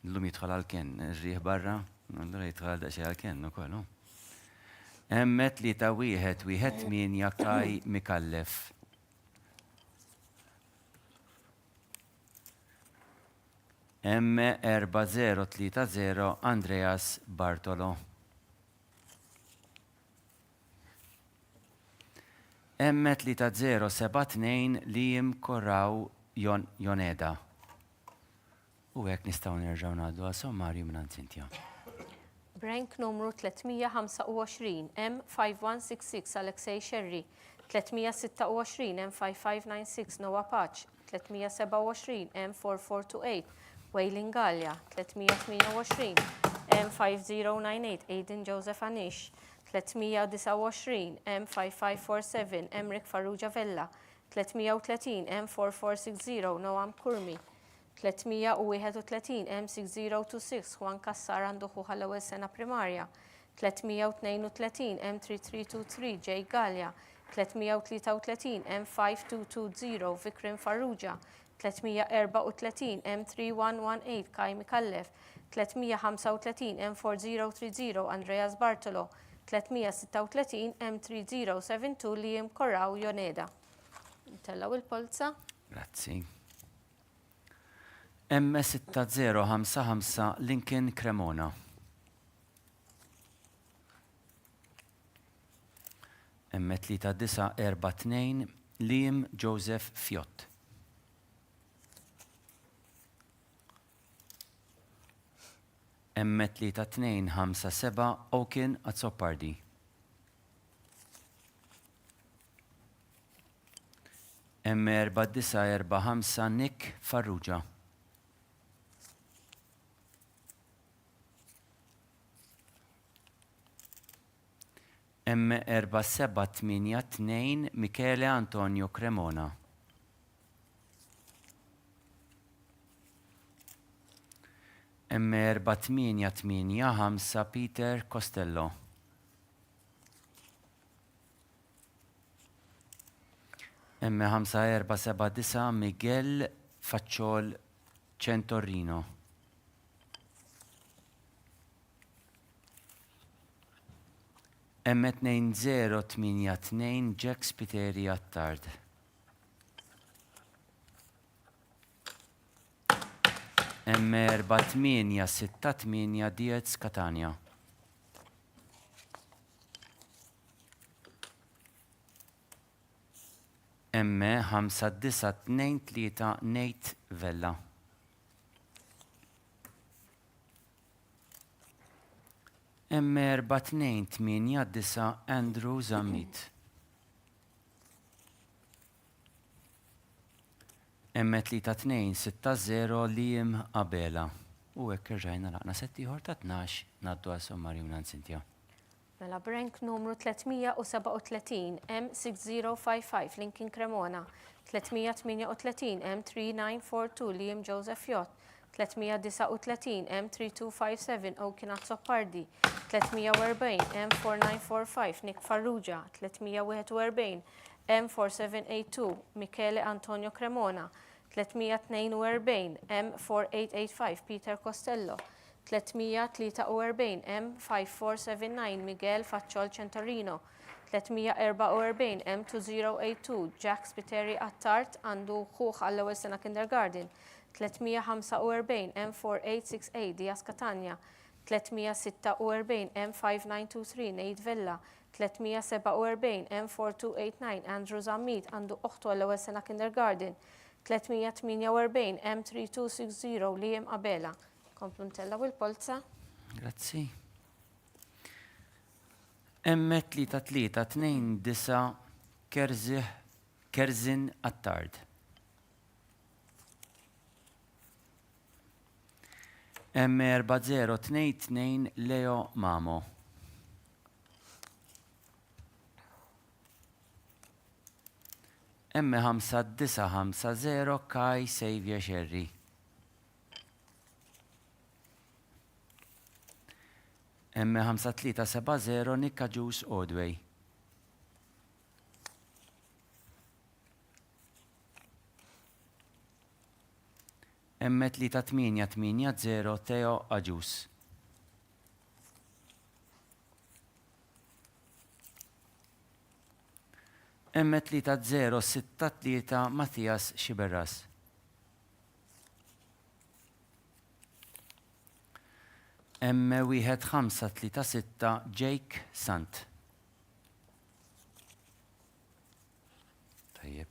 S1: L-lum jidħol għal-ken, rriħ barra, allura jidħol daċi għal-ken ukoll. M3118 Kaj Mikallef. M4030 Andreas Bartolo. M3072 Liam Korraw Joneda. U hekk nistgħu nerġgħu ngħaddu għal sommarju minn Sintja.
S2: Rank numru 325 M5166 Alexej Sherry. 326 M5596 Noah Paċ. 327 M4428 Waylin Gallia. 328 M5098 Aiden Joseph Anish. 329 M5547 Emrik Farrugia Vella. 330 M4460 Noam Kurmi. 331 M6026 Juan Kassar għandu ħuħa l-ewwel sena primarja. 332 M3323 Jay Gallia. 333 M5220 Vikrim Farrugia. 334 M3118 Kaj Mikallef. 335 M4030 Andreas Bartolo. 336 M3072 Liam Korraw Joneda. Tellaw il-Polza.
S1: Grazzi. M6055 Lincoln Cremona. M3942 Liam Joseph Fjott. M3257 Okin Azzopardi. M4945 Nick Farrugia. M4782 Michele Antonio Cremona. M4885 Peter Costello. M5479 Miguel Facciol Centorino. M2082 Jack Spiteri Attard. M4868 Diez Catania. M5923 Nate Vella. M4289 Andrew Zammit. M3260 Liam Abela. U hekk irġajna laqna settiħor ta' 12 naddu għal sommarju minn Sintja.
S2: Mela brank numru 337 M6055 Lincoln Cremona, 338 M3942 Liam Joseph Fjott, 339 M3257 Okin Azzopardi, 340 M4945 Nick Farrugia, 341 M4782 Michele Antonio Cremona, 342 M4885 Peter Costello, 343 M5479 Miguel Facciol Centorino, 344 M2082 Jack Spiteri Attard għandu ħuħ għall-ewwel sena kindergarten, 345 M4868 Diaz Catania, 346 M5923 Nate Vella, 347 M4289 Andrew Zammit għandu uħtu għall-ewwel sena kindergarten, 348 M3260 Liam Abela. Kompluntella u l-Polza.
S1: Grazzi. M3329 Kerzin Attard. M4022 Leo Mamo. M5950 Kai Xavier Sherry. M5370 Nika Juice Odway. M3880 Teo Agius. M3063 Mattias Xiberras. M1536 Jake Sant. Tajjeb.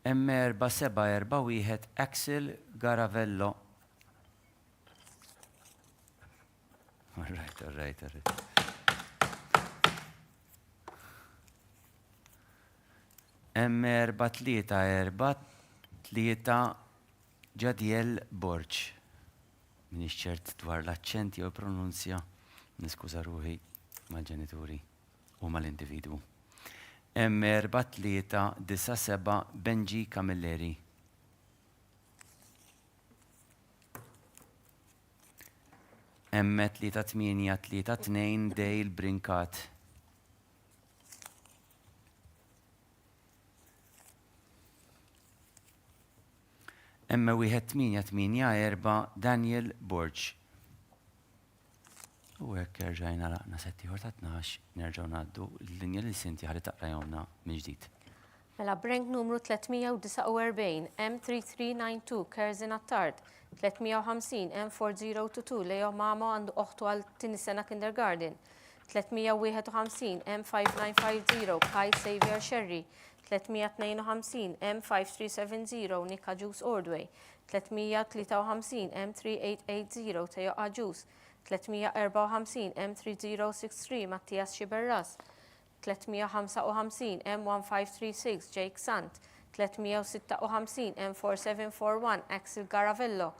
S1: M4741 Axel Garavello. All right. M4343 Jadiel Borch. Minix ċert dwar l-aċċenti u l-pronunzja, niskuża ruħi mal-ġenituri u mal-individwu. M4397 Benji Camilleri. M3832 Dale Brinkat. M1884 Daniel Borch. U hekk rġajna laqna settiħor ta' 12 nerġgħu ngħaddu l-linja li Sinti ħalli taqrajhomna minn ġdid.
S2: Mela brank numru 349 M3392 Kerzin Attard, 350 M4022 Leo Mamo għandu uħtu għal tieni sena kindergarten, 351 M5950 Kai Xavier Sherry, 352 M5370 Nika Juice Ordway, 353 M3880 Teo Ajus, 354 M3063 Mattias Xiberras, 355 M1536 Jake Sant, 356 M4741 Axel Garavello,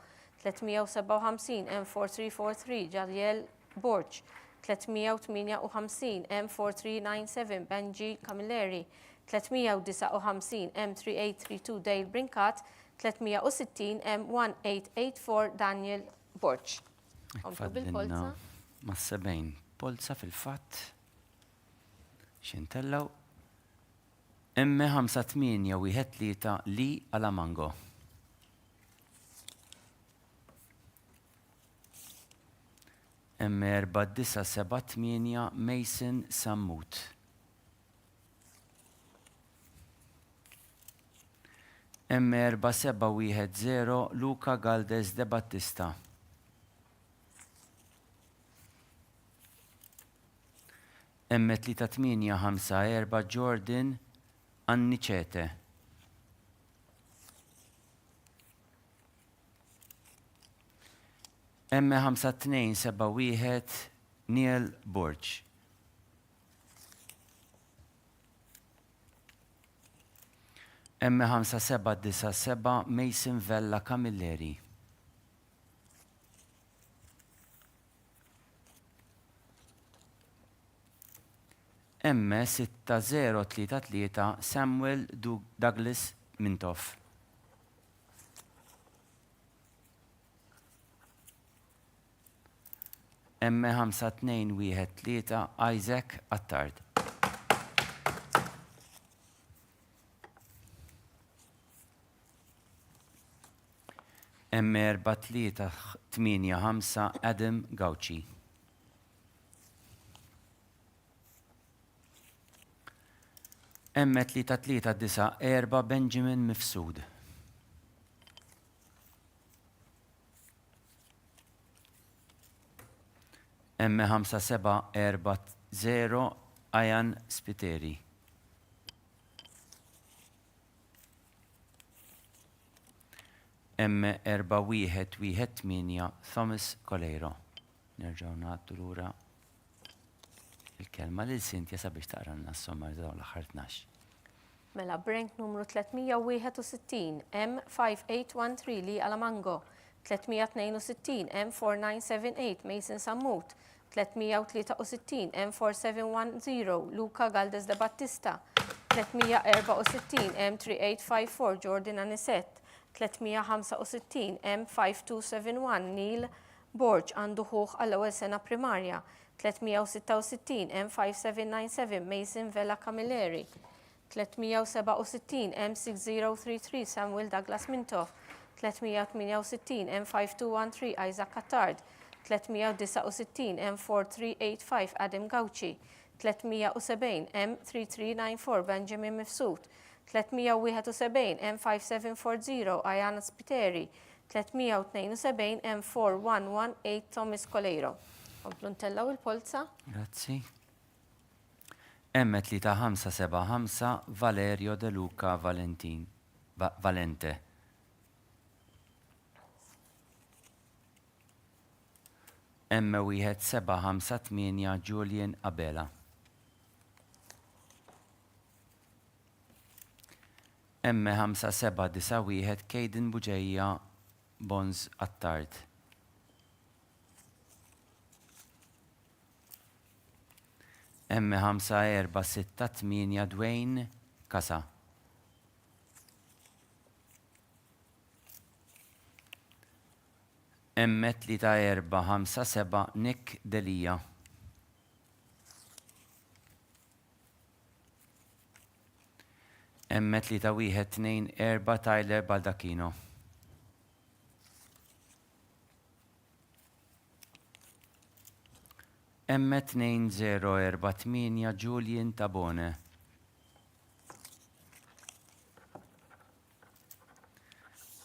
S2: 357 M4343 Jaliel Borch, 358 M4397 Benji Camilleri, 359 M3832 Dale Brinkat, 360 M1884 Daniel Borch.
S1: Fadlilna ma' 70 Polza fil-fatt xintellaw M58 li għala mango. M4978 Mason Sammut. M4710 Luca Galdes de Battista. M3854 Jordan Annicete. M5271 Neil Borch. M5797 Mason Vella Camilleri. M6033 Samuel Douglas Mintoff. M5213 Isaac Attard. M4385 Adam Gauci. M3394 Benjamin Mifsud. M5740 Ayan Spiteri. M4118 Thomas Colero. Nerġaw nagħtu lura il-kelma lil Sintja sabiex taqranna s-sommar dawn l-aħħar 12.
S2: Mela Brank numru 361 M5813 li Alamango, 362 M4978 Mason Sammut, 363 M4710 Luca Galdes de Battista, 364 M3854 Jordan Anisset, 365 M5271 Neil Borch għandu ħuħ għall-ewwel sena primarja, 366 M5797 Mason Vella Camilleri, 367 M6033 Samuel Douglas Mintoff, 368 M5213 Isaac Attard, 369 M4385 Adam Gauci, 370 M3394 Benjamin Mifsud, 371 M5740 Ayana Spiteri, 372 M4118 Thomas Colero. Komplu ntellaw il-Polza.
S1: Grazzi. M3575 Valerio De Luca Valente. M1758 Julian Abela. M5791 Caden Buġejja Bonz Attard. M5468 Dwayne Casa. M3457 Nick Delia. M3124 Tyler Baldacchino. M2048 Julian Tabone.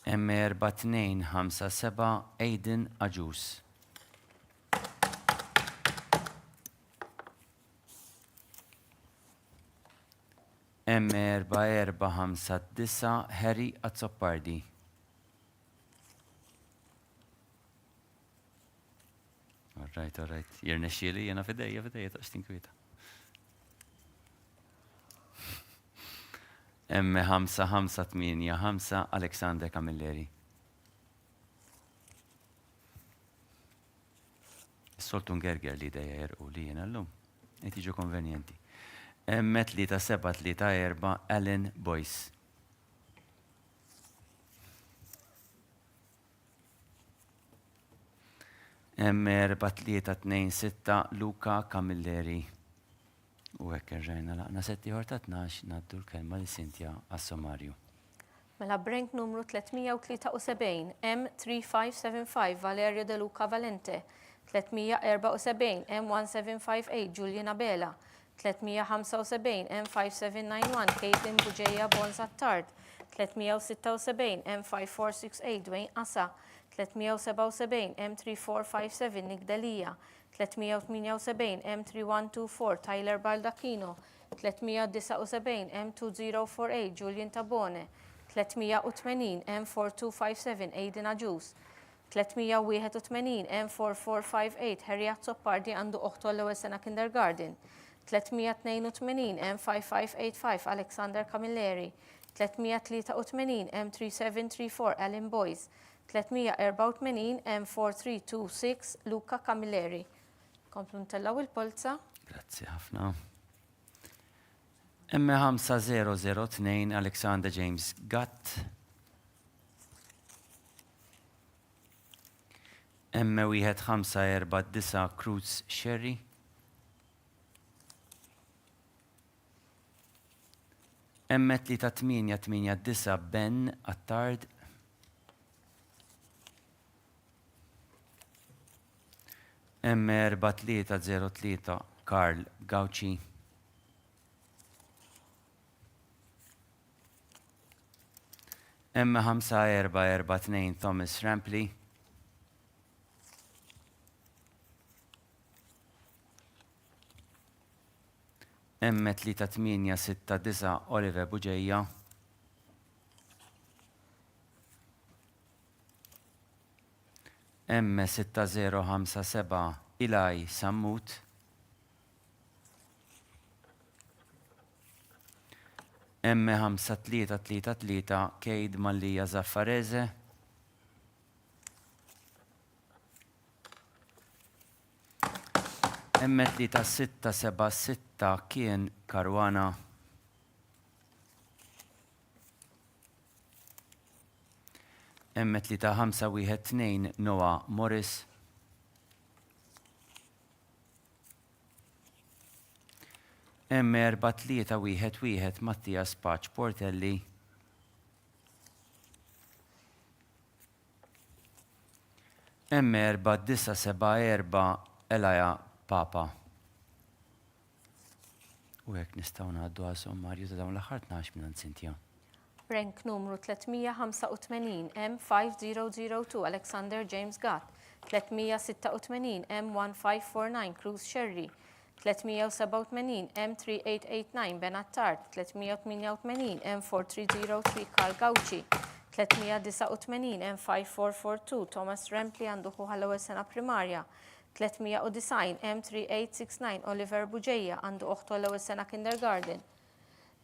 S1: M4257 Aiden Ajus. M4459 Harry Azzoppardi. All right. Jirna xieli, jena fidejja, taċ tinkwita. M5585 Alexander Camilleri. Soltun gerger li dejja jerqu li jena l-lum. Etiġu konvenjenti. M3734 Alan Boyce. M4326 Luca Camilleri. U hekk rġajna laqna setti ħor ta' 12 naddu l-kelma li Sintja għas-sommarju.
S2: Mela Brenk numru 373 M3575 Valerio De Luca Valente. 374 M1758 Giuliana Bela. 375 M5791 Caitlin Buġeja Bonzattard. 376 M5468 Dwayne Assa. 377 M3457 Nick Delia. 378 M3124 Tyler Baldacchino. 379 M2048 Julian Tabone. 380 M4257 Aiden Ajus. 381 M4458 Harry Azzoppardi għandu uħtu l-ewwel sena kindergarten. 382 M5585 Alexander Camilleri. 383 M3734 Alan Boyce. 384 M4326 Luca Camilleri. Komplu ntellaw il-Polza.
S1: Grazzi ħafna. M5002 Alexander James Gatt. M1549 Cruz Sherry. M3889 Ben Attard. M4303 Karl Gauci. M5442 Thomas Rampley. M3869 Oliver Buġeja. M6057 Ilaj Sammut. M5333 Keid Mallija Zaffareze. M3676 Kien Karwana. M3512 Noah Morris. M4311 Mattias Paċ Portelli. M4974 Elaja Papa. U hekk nistgħu ngħaddu għal sommarju ta' dawn l-aħħar 12 minn Sintja.
S2: Rank numru 385 M5002 Alexander James Gatt. 386 M1549 Cruz Sherry. 387 M3889 Ben Attard. 388 M4303 Karl Gauci. 389 M5442 Thomas Rampley għandu ħal-ewwel sena primarja. 390 M3869 Oliver Buġeja għandu uħtu l-ewwel sena kindergarten.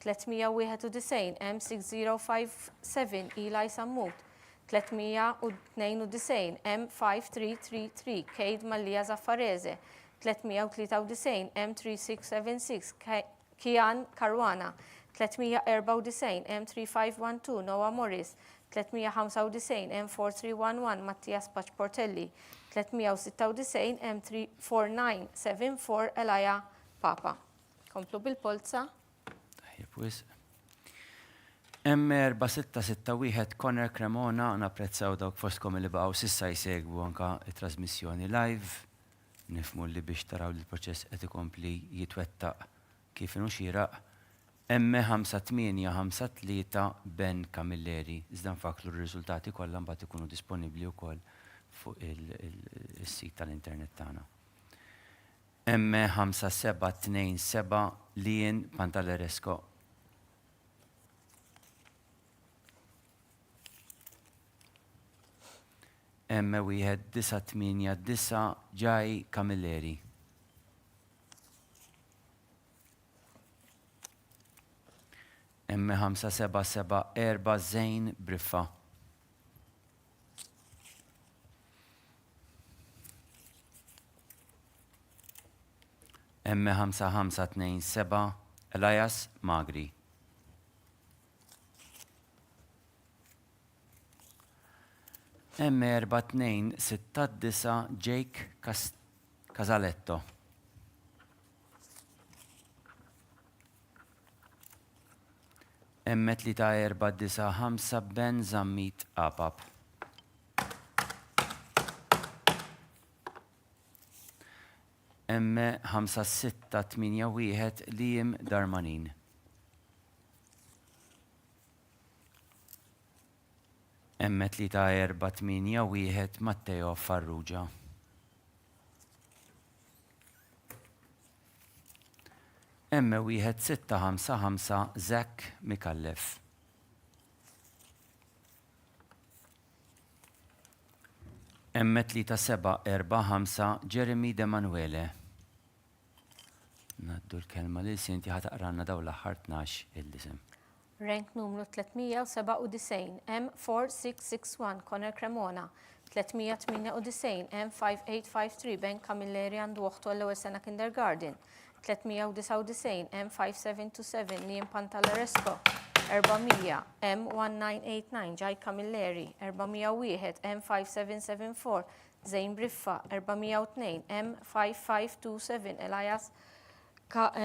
S2: 391 M6057 Eli Sammut. 392 M5333 Keid Mallija Zaffareze. 393 M3676 Kian Karwana. 394 M3512 Noah Morris. 395 M4311 Mattias Paċ Portelli. 396 M4974 Elaja Papa. Komplu bil-Polza.
S1: M4661 Conor Cremona, napprezzaw dawk fostkom li baqgħu sissa jsegwu anka it-trasmissjoni live. Nifmu li biex taraw li l-proċess qed ikompli jitwettaq kif inhu xieraq. M5853 Ben Camilleri. Iżda nfaklu r-riżultati kollha mbagħad ikunu disponibbli wkoll fuq is-sit tal-internet tagħna. M5727 Lien Pantaleresco. M1989 ġaj Kamilleri. M5774 Zejn Briffa. M5527 Elias Magri. M4269 Jake Casaletto. M3495 Ben Zammit Apap. M5681 Liam Darmanin. M3481 Matteo Farrugia. M1655 Zach Mikallef. M3745 Jeremy De Manuele. Naddu l-kelma li sinti ħataqranna daw l-aħħar 12 il-lisem.
S2: Rank numru 397 M4661 Conor Cremona. 398 M5853 Ben Camilleri għandu uħtu għall-ewwel sena kindergarten. 399 M5727 Liam Pantaleresco. 400 M1989 Jai Camilleri. 401 M5774 Zejn Briffa. 402 M5527 Elias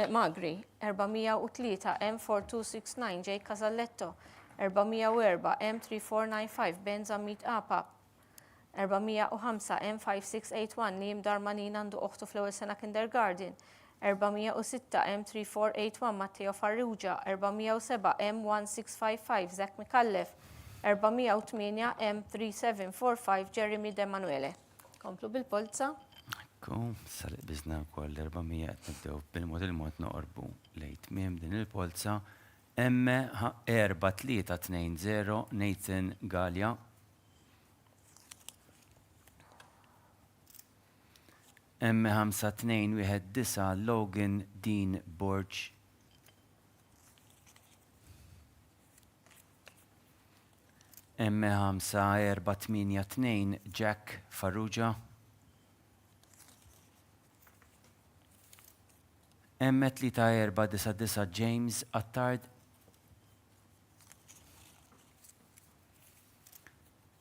S2: Magri. 403 M4269 Jay Casaletto. 404 M3495 Ben Zammit Apa. 405 M5681 Liam Darmanin għandu uħtu fl-ewwel sena kindergarten. 406 M3481 Matteo Farrugia. 407 M1655 Zach Mikallef. 408 M3745 Jeremy De Manuele. Komplu bil-Polza.
S1: Saliq bizna wkoll 400 nibdew bil-mod il-mod noqorbu lejt miem din il-Polza. M4320 Nathan Gallia. M5219 Logan Dean Borch. M5482 Jack Farrugia. M3499 James Attard.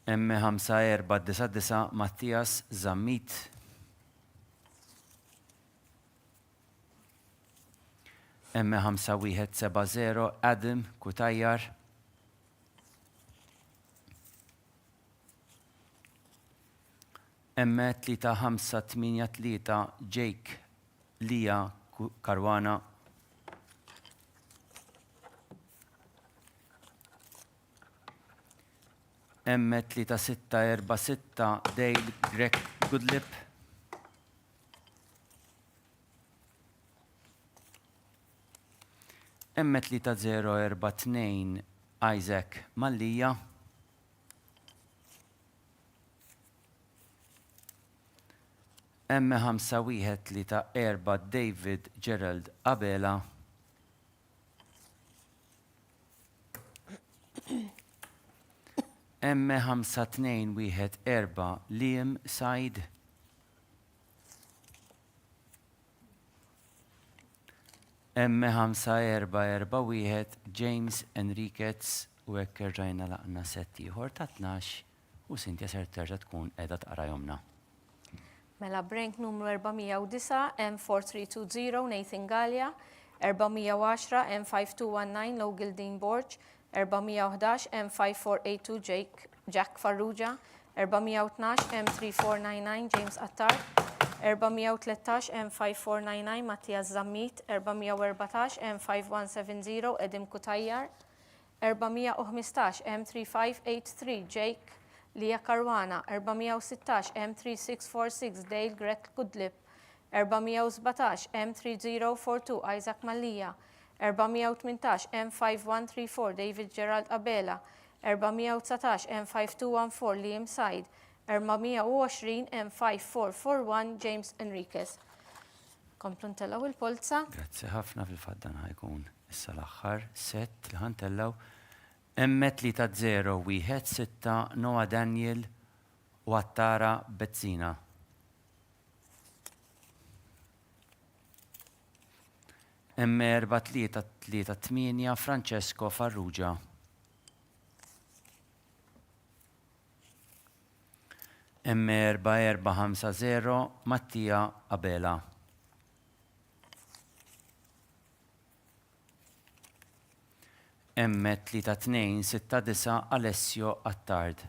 S1: M5499 Mattias Zammit. M5170 Adam Kutajjar. M3583 Jake Lia Karwana. M3646 Dale Greg Goodlip. M3042 Isaac Mallija. M5134 David Gerald Abela. M5214 Liam Said. M5441 James Enriquez u hekk rġajna laqna setti ieħor ta' 12 u Sintja ser terġa' tkun qiegħda tqarahomna.
S2: Mela brank numru 409 M4320 Nathan Gallia, 410 M5219 Logan Dean Borch, 411 M5482 Jack Farrugia, 412 M3499 James Attar, 413 M5499 Mattias Zammit, 414 M5170 Edim Kutajjar, 415 M3583 Jake Lia Karwana, 416 M3646 Dale Greg Goodlip, 417 M3042 Isaac Mallija, 418 M5134 David Gerald Abela, 419 M5214 Liam Said, 420 M5441 James Enriquez. Komplu ntellaw il-Polza.
S1: Grazzi ħafna fil-faddan ħajkun issa l-aħħar set li ħantellaw. M30116 Noah Daniel u Attara Bezzina. M4338 Francesco Farrugia. M4450 Mattia Abela. M3269 Alessio Attard.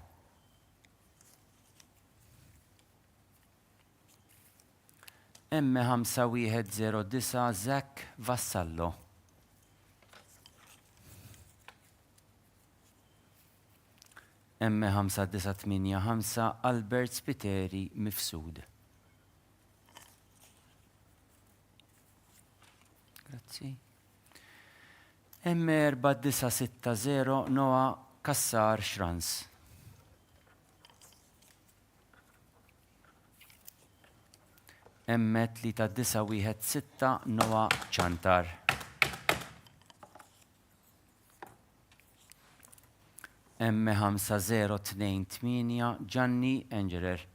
S1: M5109 Zach Vassallo. M5985 Albert Spiteri Mifsud. Grazzi. M4960 Noah Kassar Schranz. M3916 Noah Chantar. M5028 Gianni Engerer.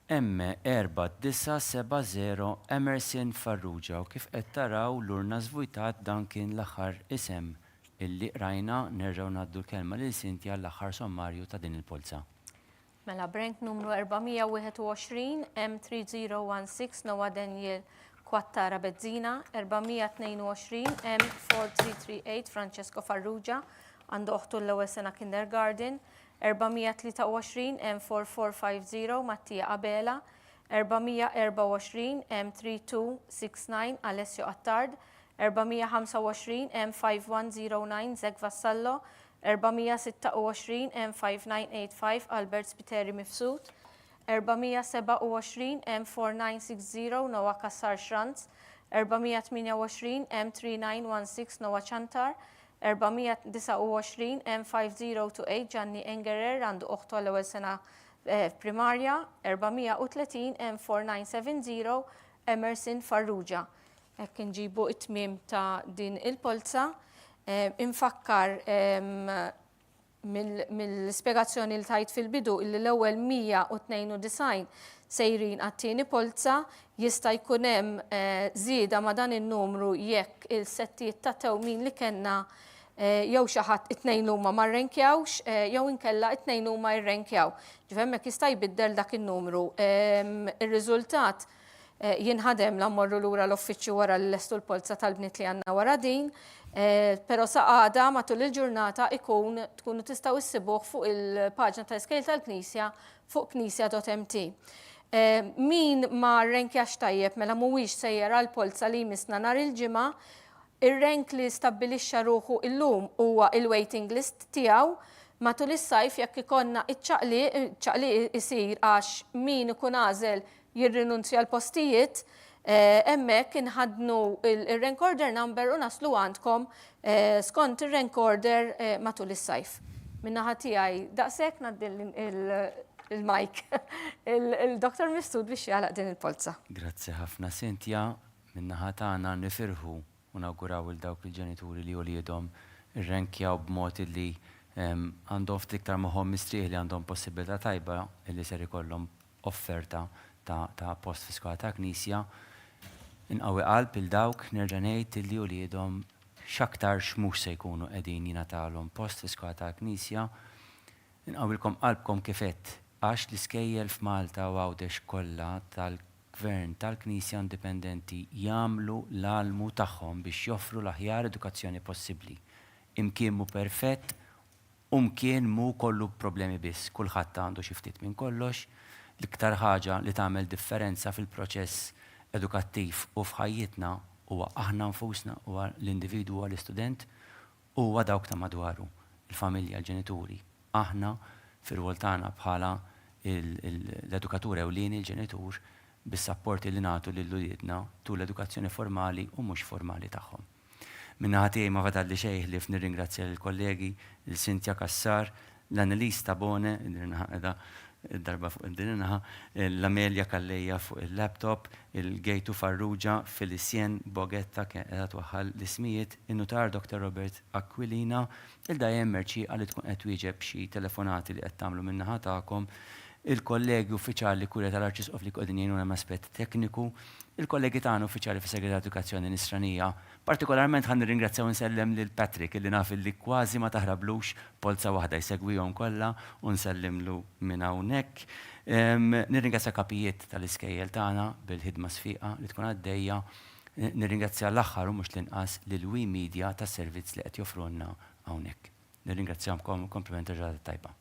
S1: M4970 Emerson Farrugia u kif qed taraw l-urna żvujtat dan kien l-aħħar isem illi rajna nerġgħu ngħaddu l-kelma lil Cynthia l-aħħar sommarju ta' din il-polza.
S2: Mela Brank numru 421 M3016 Noah Daniel Quattara Bezzina, 422 M4338 Francesco Farrugia, għandu uħtu l-ewwel sena kindergarten, 423 M4450 Mattia Abela, 424 M3269 Alessio Attard, 425 M5109 Zeg Vassallo, 426 M5985 Albert Spiteri Mifsud, 427 M4960 Noah Kassar Schranz, 428 M3916 Noah Chantar, 429 M5028 Gianni Engerer għandu uħtu l-ewwel sena primarja, 430 M4970 Emerson Farrugia. Hekk inġibu it-tmiem ta' din il-polza. Infakkar mill-spjegazzjoni li tajt fil-bidu illi l-ewwel 192 sejrin għat-tieni polza jista' jkun hemm żieda ma' dan in-numru jekk il-settijiet ta' tewmin li kellna jew xi ħadd it-tnejn huma ma rrenkjawx jew inkella it-tnejn huma jrenkjaw. Ġifier hemmhekk jista' jbiddel dak in-numru. Ir-riżultat jinħadem la mmorru lura l-uffiċċju wara l-lestu l-polza tal-bniet li għandna wara din, però sa għada matul il-ġurnata tkunu tistgħu issibuh fuq il-paġna ta' Iskejjel tal-Knisja fuq knisja.mt. Min ma rrenkjax tajjeb mela mhuwiex sejjer għall-polza li jmissna nhar il-ġimgħa, ir-rank li stabbilixxa ruħu illum huwa il-waiting list tiegħu matul is-sajf jekk ikonna iċ-ċaqli isir għax min ikun għażel jirrinunzja l-postijiet, hemmhekk inħadnu il-rank order number u naslu għandkom skont ir-rank order matul is-sajf. Min-naħa tiegħi daqshekk ngħaddi il-mike il-Dr. Mifsud biex jagħlaq din il-polza.
S1: Grazzi ħafna Cynthia, min-naħa tagħna nifirħu u nawguraw il dawk il-ġenituri li wliedhom irrenkjaw b'mod li għandhom ftit iktar moħħhom mistrieħ li għandhom possibilità tajba li ser ikollhom offerta ta' post fiskola ta' Knisja. Inqawi qalb il-dawk nerġa' ngħid li wliedhom x'aktar x'mhux se jkunu qegħdin jingħatalhom post fiskola ta' Knisja. Inqawilkom qalbkom kif għedt għax l-iskejjel f'Malta u għawdex kollha tal-Gvern tal-Knisja Indipendenti jagħmlu l-almu tagħhom biex joffru l-aħjar edukazzjoni possibbli. Imkien mhu perfett u mkien mhu kollu problemi biss, kulħadd għandu xi ftit minn kollox. L-iktar ħaġa li tagħmel differenza fil-proċess edukattiv u f'ħajjitna huwa aħna nfusna huwa l-individwu huwa l-istudent huwa dawk ta' madwaru, il-familja, l-ġenituri. Aħna fir-rwol tagħna bħala l-edukatur ewlieni, il-ġenitur, bis-sapporti li nagħtu lil uliedna tul l-edukazzjoni formali u mhux formali tagħhom. Minna ħatijaj ma fadalli xejn li nirringrazzja l-kollegi, l-Sintja Kassar, l-Annelise Tabone, darba fuq id-dininaħa, l-Amelia Kalleja fuq il-laptop, il-Gejtu Farrugia, Felicien Bogetta, kienet waħal l-ismijiet, il-Notar Dr. Robert Aquilina, il-Dajem Merċi għalli tkun qed wieġeb xi telefonati li qed tagħmlu minnaħa tagħkom, il-kollegi uffiċjali kurja tal-Arċisqof li qegħdin jgħinuna hemm aspett tekniku, il-kollegi tagħna uffiċjali fis-Segretarjat Edukazzjoni Nisranija. Partikolarment ħan nirringrazzjaw nsellem lil Patrick illi naf li kważi ma taħrablux Polza waħda jsegwihom kollha u nsellimlu minn hawnhekk. Nirringrazzja kapijiet tal-Iskejjel tagħna bil-ħidma sfiqa li tkun għaddejja. Nirringrazzja l-aħħar u mhux l-inqas lil Wi Media tas-servizz li qed joffrulna hawnhekk. Nirringrazzjahom kompliment ġurnata tajba.